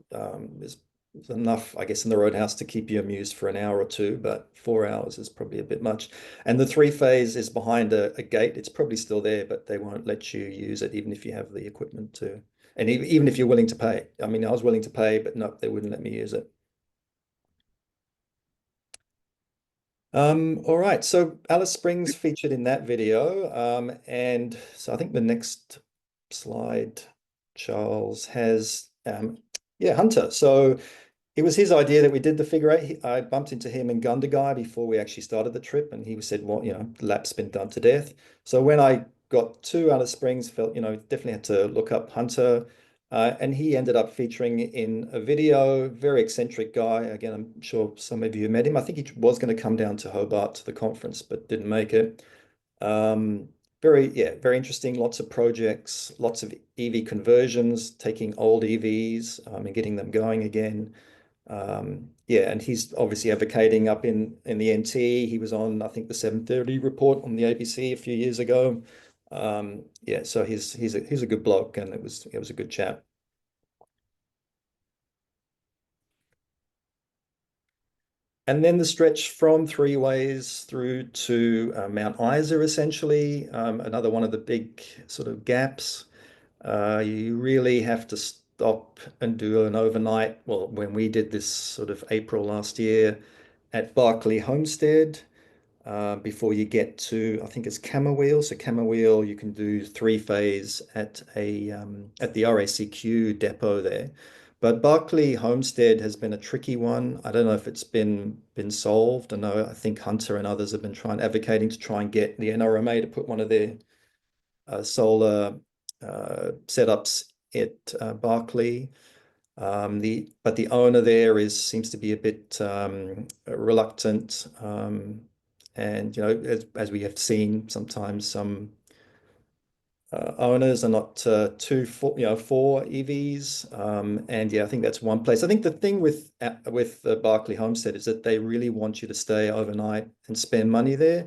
enough, I guess, in the roadhouse to keep you amused for an hour or two, but 4 hours is probably a bit much. And the 3-phase is behind a gate. It's probably still there, but they won't let you use it, even if you have the equipment to. And even if you're willing to pay. I mean, I was willing to pay, but no, they wouldn't let me use it. All right, so Alice Springs featured in that video. And so I think the next slide, Charles, has, Hunter. So it was his idea that we did the figure 8. I bumped into him and Gundagai before we actually started the trip, and he said, well, the lap's been done to death. So when I got to Alice Springs, felt, definitely had to look up Hunter. And he ended up featuring in a video, very eccentric guy. Again, I'm sure some of you met him. I think he was going to come down to Hobart to the conference, but didn't make it. Very interesting. Lots of projects, lots of EV conversions, taking old EVs and getting them going again. Yeah, and he's obviously advocating up in the NT. He was on, I think, the 7:30 report on the ABC a few years ago. Yeah, so he's a good bloke, and it was a good chat. And then the stretch from Three Ways through to Mount Isa, essentially, another one of the big sort of gaps. You really have to stop and do an overnight. Well, when we did this sort of April last year at Berkeley Homestead, before you get to, I think it's Camberwell. So Camberwell, you can do 3-phase at the RACQ depot there. But Berkeley Homestead has been a tricky one. I don't know if it's been solved. I think Hunter and others have been advocating to try and get the NRMA to put one of their solar setups at Berkeley. But the owner there seems to be a bit reluctant. And as we have seen, sometimes some owners are not too for EVs. And yeah, I think that's one place. I think the thing with Berkeley Homestead is that they really want you to stay overnight and spend money there.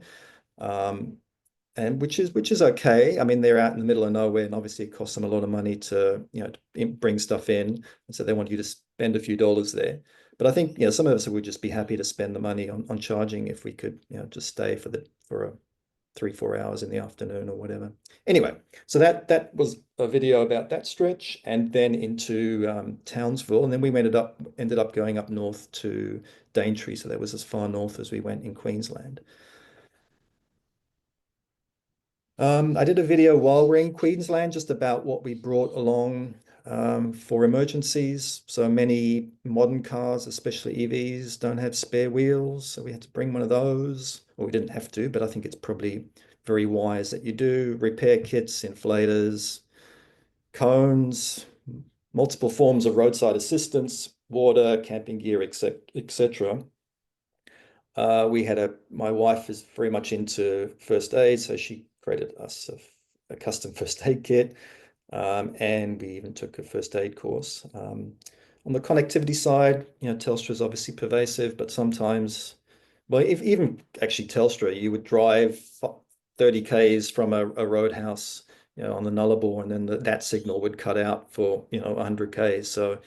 And which is okay. I mean, they're out in the middle of nowhere, and obviously it costs them a lot of money to to bring stuff in, and so they want you to spend a few dollars there. But I think some of us would just be happy to spend the money on charging if we could just stay for a 3-4 hours in the afternoon or whatever. Anyway, so that was a video about that stretch, and then into Townsville, and then we ended up going up north to Daintree, so that was as far north as we went in Queensland. I did a video while we're in Queensland just about what we brought along for emergencies. So many modern cars, especially EVs, don't have spare wheels. So we had to bring one of those. Well, we didn't have to, but I think it's probably very wise that you do. Repair kits, inflators, cones, multiple forms of roadside assistance, water, camping gear, etc. My wife is very much into first aid, so she created us a custom first aid kit, and we even took a first aid course. On the connectivity side, Telstra is obviously pervasive, but sometimes, well, if even actually Telstra, you would drive 30 k's from a roadhouse, on the Nullarbor, and then that signal would cut out for 100 k's. So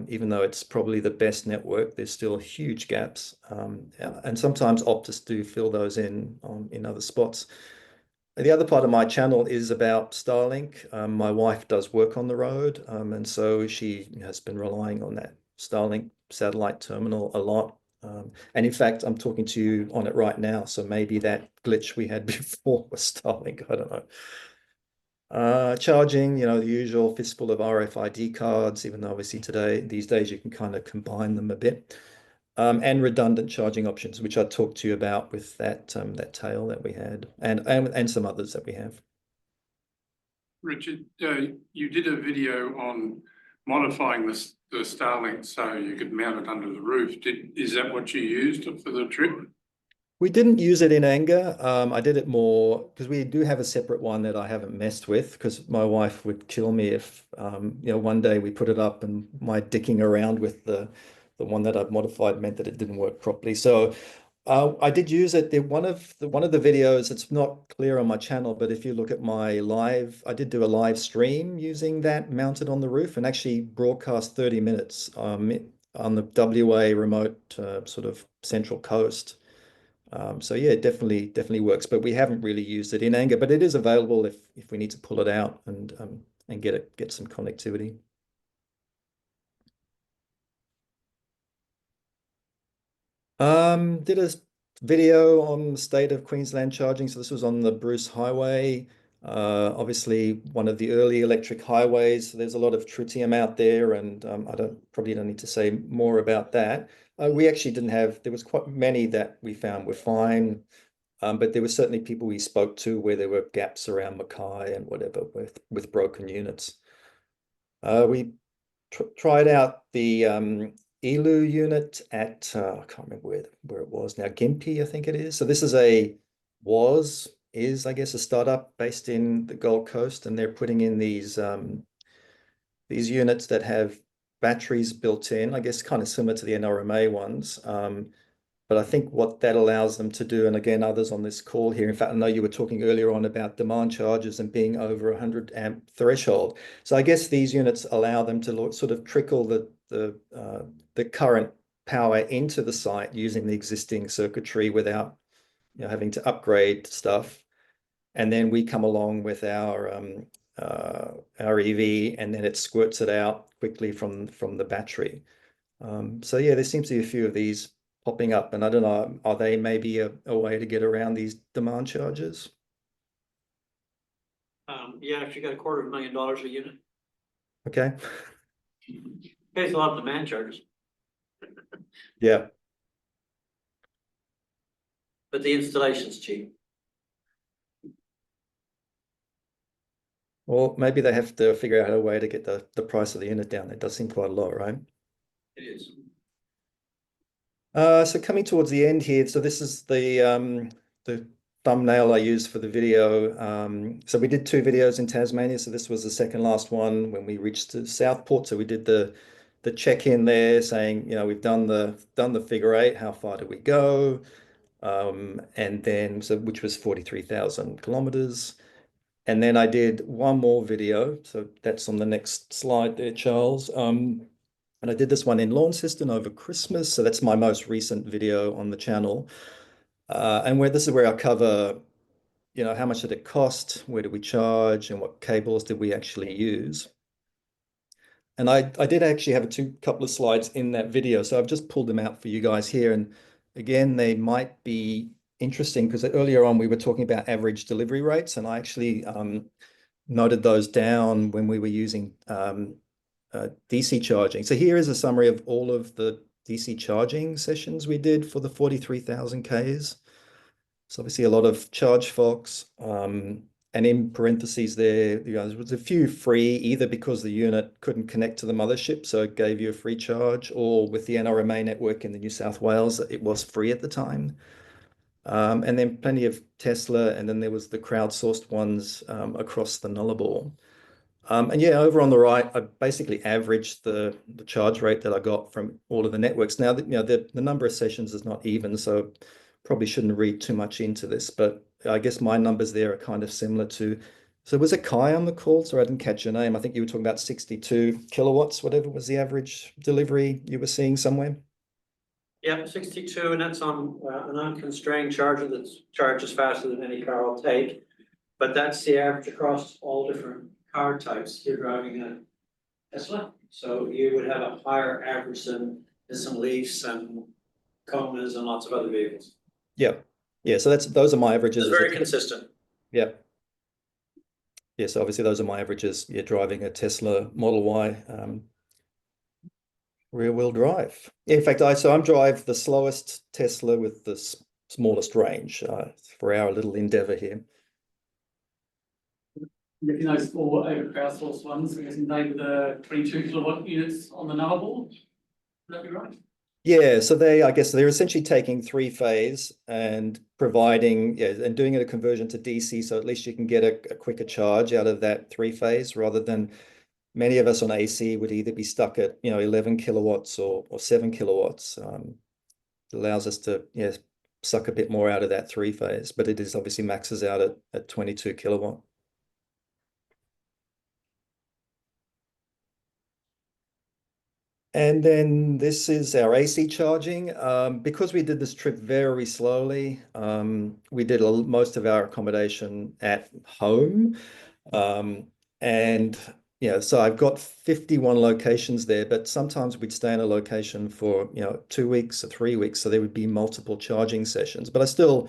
even though it's probably the best network, there's still huge gaps. And sometimes Optus do fill those in other spots. The other part of my channel is about Starlink. My wife does work on the road, and so she has been relying on that Starlink satellite terminal a lot. And in fact, I'm talking to you on it right now, so maybe that glitch we had before was Starlink. I don't know. Charging, the usual fistful of RFID cards, even though obviously these days you can kind of combine them a bit. And redundant charging options, which I talked to you about with that tail that we had, and some others that we have.
Richard, you did a video on modifying the Starlink so you could mount it under the roof. Is that what you used for the trip?
We didn't use it in anger. I did it more because we do have a separate one that I haven't messed with, because my wife would kill me if one day we put it up and my dicking around with the one that I've modified meant that it didn't work properly. So I did use it. One of the videos, it's not clear on my channel, but if you look at my live, I did do a live stream using that mounted on the roof and actually broadcast 30 minutes on the WA remote sort of central coast. So yeah, it definitely works, but we haven't really used it in anger, but it is available if we need to pull it out and get some connectivity. Did a video on the state of Queensland charging. So this was on the Bruce Highway, obviously one of the early electric highways. So there's a lot of tritium out there, and I probably don't need to say more about that. We actually didn't have, there was quite many that we found were fine, but there were certainly people we spoke to where there were gaps around Mackay and whatever with broken units. We tried out the ELU unit at I can't remember where it was now, Gympie, I think it is. So this is a is, I guess, a startup based in the Gold Coast, and they're putting in these units that have batteries built in, I guess kind of similar to the NRMA ones. But I think what that allows them to do, and again, others on this call here, in fact, I know you were talking earlier on about demand charges and being over 100 amp threshold. So I guess these units allow them to sort of trickle the current power into the site using the existing circuitry without having to upgrade stuff. And then we come along with our EV, and then it squirts it out quickly from the battery. So yeah, there seems to be a few of these popping up, and I don't know, are they maybe a way to get around these demand charges?
Yeah, if you got $250,000 a unit,
Okay.
pays a lot of demand charges,
Yeah.
but the installation's cheap.
Well, maybe they have to figure out a way to get the price of the unit down. It does seem quite a lot, right?
It is.
So coming towards the end here, so this is the thumbnail I used for the video. So we did 2 videos in Tasmania. So this was the second last one when we reached to Southport. So we did the check-in there saying, we've done the figure 8, how far did we go? And then, so which was 43,000 kilometers. And then I did one more video. So that's on the next slide there, Charles. And I did this one in Launceston over Christmas. So that's my most recent video on the channel. And this is where I cover, how much did it cost? Where did we charge? And what cables did we actually use? And I did actually have a couple of slides in that video. So I've just pulled them out for you guys here. And again, they might be interesting because earlier on we were talking about average delivery rates, and I actually noted those down when we were using DC charging. So here is a summary of all of the DC charging sessions we did for the 43,000 Ks. So obviously a lot of charge Fox, and in parentheses there, there was a few free, either because the unit couldn't connect to the mothership, so it gave you a free charge, or with the NRMA network in the New South Wales, it was free at the time. And then plenty of Tesla, and then there was the crowdsourced ones across the Nullarbor. And yeah, over on the right, I basically averaged the charge rate that I got from all of the networks. Now, the number of sessions is not even, so probably shouldn't read too much into this, but I guess my numbers there are kind of similar to, so was it Kai on the call? So I didn't catch your name. I think you were talking about 62 kilowatts, whatever was the average delivery you were seeing somewhere.
Yeah, 62, and that's on an unconstrained charger that's charges faster than any car will take. But that's the average across all different car types. You're driving a Tesla, so you would have a higher average than some Leafs and Konas and lots of other vehicles.
Yeah. Yeah, so those are my averages.
It's very consistent.
Yeah. Yeah, so obviously those are my averages. You're driving a Tesla Model Y rear-wheel drive. In fact, I'm drive the slowest Tesla with the smallest range for our little endeavor here.
Getting those 4 over crowdsourced ones, we're guessing they were the 22 kilowatt units on the Nullarbor. Would that be right?
Yeah, so I guess they're essentially taking 3-phase and providing, and doing it a conversion to DC, so at least you can get a quicker charge out of that 3-phase rather than many of us on AC would either be stuck at 11 kilowatts or 7 kilowatts. It allows us to suck a bit more out of that 3-phase, but it is obviously maxes out at 22 kilowatt. And then this is our AC charging. Because we did this trip very slowly, we did most of our accommodation at home. And so I've got 51 locations there, but sometimes we'd stay in a location for 2 weeks or 3 weeks, so there would be multiple charging sessions. But I still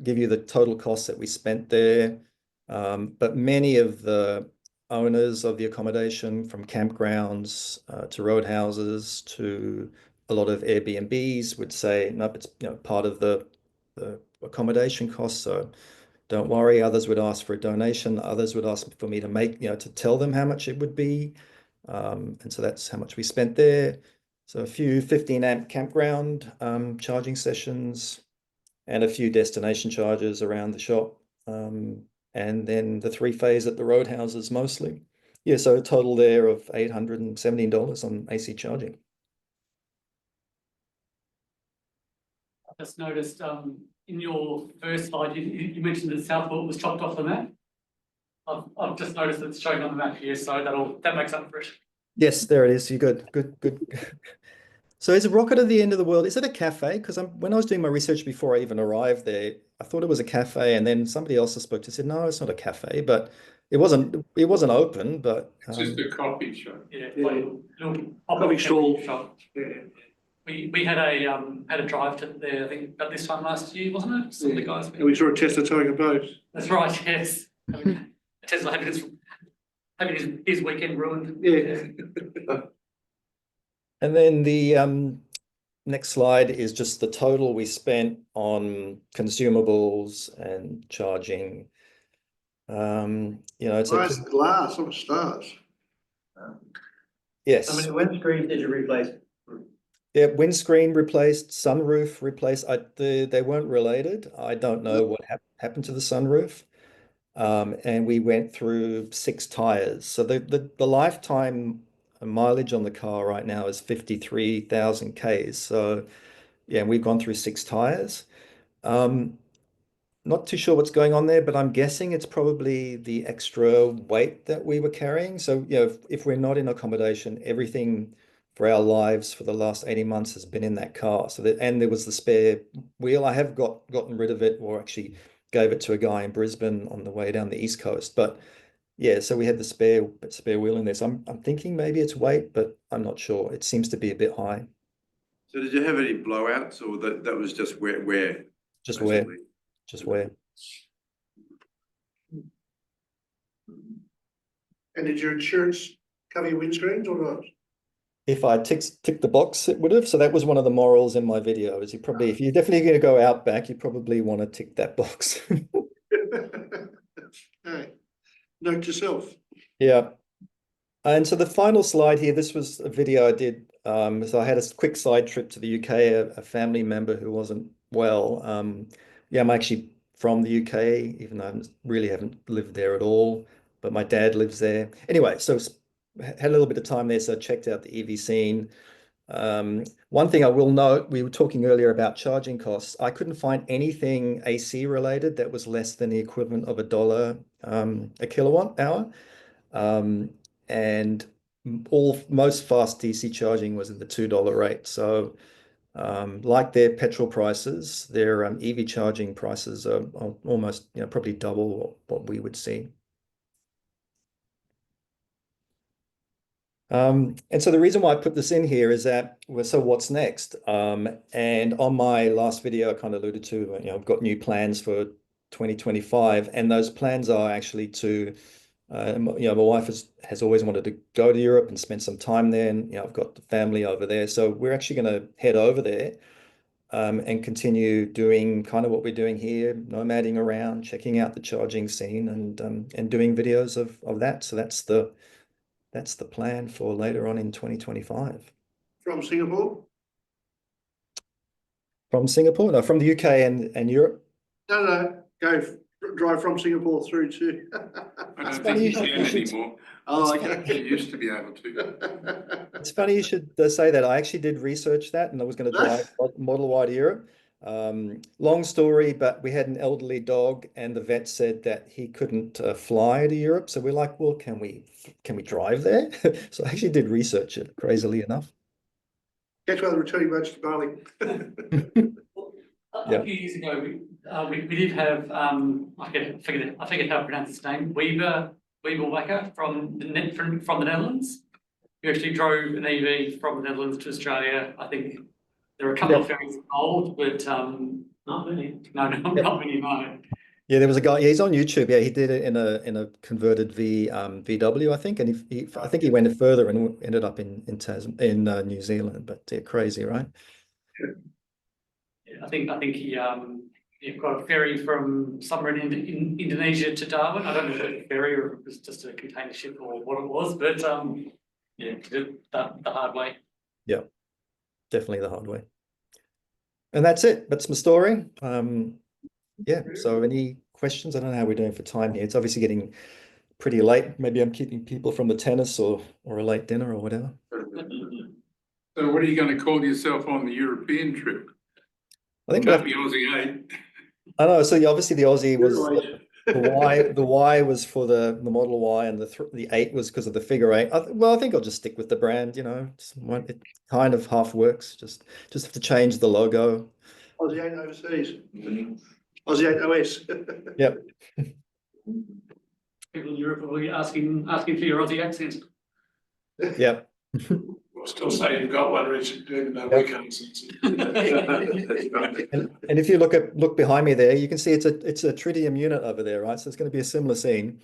give you the total cost that we spent there. But many of the owners of the accommodation, from campgrounds to roadhouses to a lot of Airbnbs, would say, nope, it's part of the accommodation cost, so don't worry. Others would ask for a donation. Others would ask for me to to tell them how much it would be. And so that's how much we spent there. So a few 15 amp campground charging sessions, and a few destination charges around the shop. And then the 3-phase at the roadhouses mostly. Yeah, so a total there of $817 on AC charging.
I just noticed in your first slide, you mentioned that Southport was chopped off the map. I've just noticed it's showing on the map here, so that makes up for it.
Yes, there it is. You're good. Good. So is a rocket at the end of the world? Is it a cafe? Because when I was doing my research before I even arrived there, I thought it was a cafe, and then somebody else I spoke to said, no, it's not a cafe, but it wasn't open, but
It's just a coffee shop.
Yeah,
Yeah.
like a little
Coffee stall.
shop.
Yeah.
We had a drive to there, I think about this time last year, wasn't it? Some of the guys.
And we saw a Tesla towing a boat.
That's right, yes. Tesla having his weekend ruined.
Yeah.
and then the next slide is just the total we spent on consumables and charging. It's
Nice glass on stars.
yes.
How many windscreens did you replace?
Yeah, windscreen replaced, sunroof replaced. They weren't related. I don't know what happened to the sunroof. And we went through 6 tires. So the lifetime mileage on the car right now is 53,000 Ks. So yeah, we've gone through 6 tires. Not too sure what's going on there, but I'm guessing it's probably the extra weight that we were carrying. So, if we're not in accommodation, everything for our lives for the last 18 months has been in that car. And there was the spare wheel. I have gotten rid of it, or actually gave it to a guy in Brisbane on the way down the East Coast. But yeah, so we had the spare wheel in there. So I'm thinking maybe it's weight, but I'm not sure. It seems to be a bit high.
So did you have any blowouts, or that was just wear?
Just
basically?
wear. Just wear.
And did your insurance cover your windscreens or not?
If I ticked the box, it would have. So that was one of the morals in my video. Is if you're definitely going to go Outback, you probably want to tick that box.
Hey, note to self.
Yeah. And so the final slide here, this was a video I did. So I had a quick side trip to the UK, a family member who wasn't well. Yeah, I'm actually from the UK, even though I haven't lived there at all, but my dad lives there. Anyway, so had a little bit of time there, so I checked out the EV scene. One thing I will note, we were talking earlier about charging costs. I couldn't find anything AC related that was less than the equivalent of $1 a kilowatt hour. And most fast DC charging was in the $2 rate. So like their petrol prices, their EV charging prices are almost, probably double what we would see. And so the reason why I put this in here is that, so what's next? And on my last video, I kind of alluded to, I've got new plans for 2025, and those plans are actually to, my wife has always wanted to go to Europe and spend some time there, and I've got the family over there, so we're actually going to head over there and continue doing kind of what we're doing here, nomading around, checking out the charging scene, and doing videos of that. So that's the plan for later on in 2025.
From Singapore?
From Singapore? No, from the UK and Europe.
No, drive from Singapore through to.
I don't think you can anymore.
Oh, okay.
You used to be able to.
It's funny you should say that. I actually did research that, and I was going to drive Model Y to Europe. Long story, but we had an elderly dog, and the vet said that he couldn't fly to Europe. So we're like, well, can we drive there? So I actually did research it, crazily enough.
Guess where the returning roads to Bali.
A few years ago, we did have I forget how to pronounce his name, Weber from the Netherlands. You actually drove an EV from the Netherlands to Australia. I think there are a couple of ferries involved, but not many. No, not many. No.
Yeah, there was a guy. Yeah, he's on YouTube. Yeah, he did it in a converted VW, I think, and I think he went further and ended up in New Zealand. But yeah, crazy, right?
Yeah, I think you've got a ferry from somewhere in Indonesia to Darwin. I don't know if it was a ferry or if it was just a container ship or what it was, but yeah, the hard way.
Yeah, definitely the hard way. And that's it. That's my story. Yeah, so any questions? I don't know how we're doing for time here. It's obviously getting pretty late. Maybe I'm keeping people from the tennis or a late dinner or whatever.
So what are you going to call yourself on the European trip?
I think
That'd be Aussie 8.
I know. So obviously the Aussie was the Y. The Y was for the Model Y, and the 8 was because of the figure 8. Well, I think I'll just stick with the brand. You know, it kind of half works. Just have to change the logo.
Aussie 8 overseas. Aussie 8 OS.
Yep.
People in Europe will be asking for your Aussie accent.
Yep.
We'll still say you've got one, Richard, even though we can't sense it.
And if you look behind me there, you can see it's a tritium unit over there, right? So it's going to be a similar scene.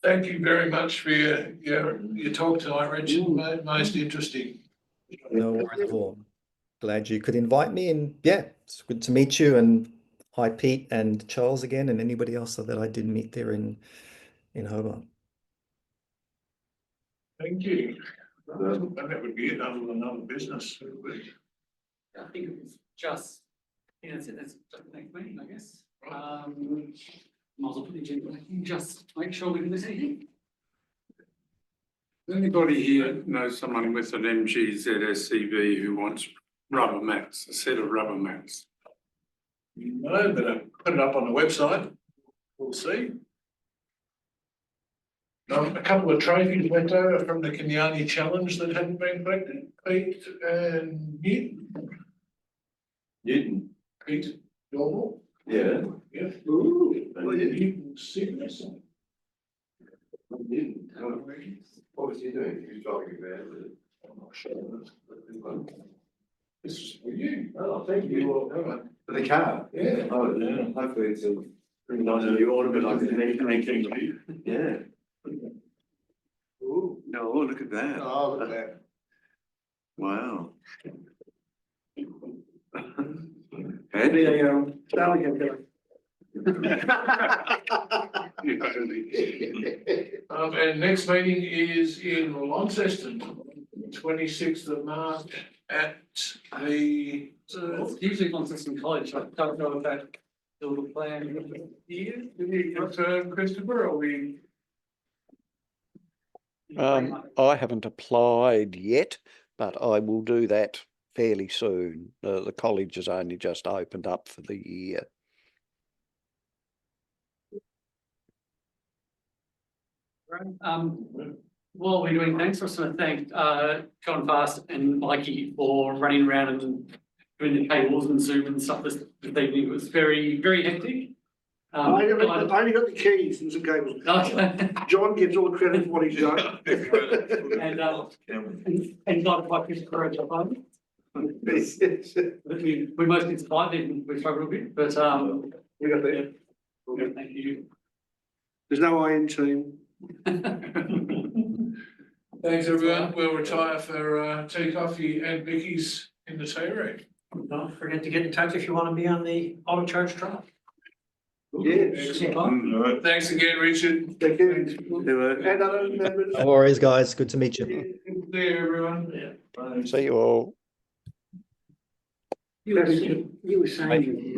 Thank you very much for your talk tonight, Richard. Most interesting.
No worries at all. Glad you could invite me, and yeah, it's good to meet you. And hi, Pete and Charles again, and anybody else that I did meet there in Hobart.
Thank you. And that would be another business.
I think it was just, that's it, that's just the next meeting, I guess. Might as well put the agenda back in, just to make sure we can miss anything.
Does anybody here know someone with an MGZ SCV who wants rubber mats, a set of rubber mats?
No, but I put it up on the website. We'll see. A couple of trophies went over from the Kenyani Challenge that hadn't been collected. Pete and Newton. Pete Dormal.
Yeah.
Yeah. Ooh. Newton serious.
What was he doing? He was driving a van.
I'm not sure. This is for you.
Oh, thank you.
Well,
For the car?
yeah.
Oh, yeah. Hopefully it's a pretty nice new order, like an Yeah.
Ooh.
No, look at that.
Oh, look at that.
Wow.
And next meeting is in Launceston, 26th of March at the.
It's usually Launceston College, I don't know if that still the plan here.
Do we confirm, Christopher, or we?
I haven't applied yet, but I will do that fairly soon. The college has only just opened up for the year.
While we're doing thanks, I just want to thank John Fast and Mikey for running around and doing the cables and Zoom and stuff this evening. It was very, very hectic.
I only got the keys and some cables. John gets all the credit for what he's done.
and not quite Christopher at the moment. We mostly survived it, we struggled a bit, but
We got there.
yeah, thank you.
There's no I in team.
Thanks, everyone. We'll retire for tea, coffee and Vicky's in the tea room.
Don't forget to get in touch if you want to be on the auto charge trial.
Yes.
Thanks again, Richard.
Thank you. And other members.
No worries, guys. Good to meet you.
Good day, everyone.
See you all.
You were saying.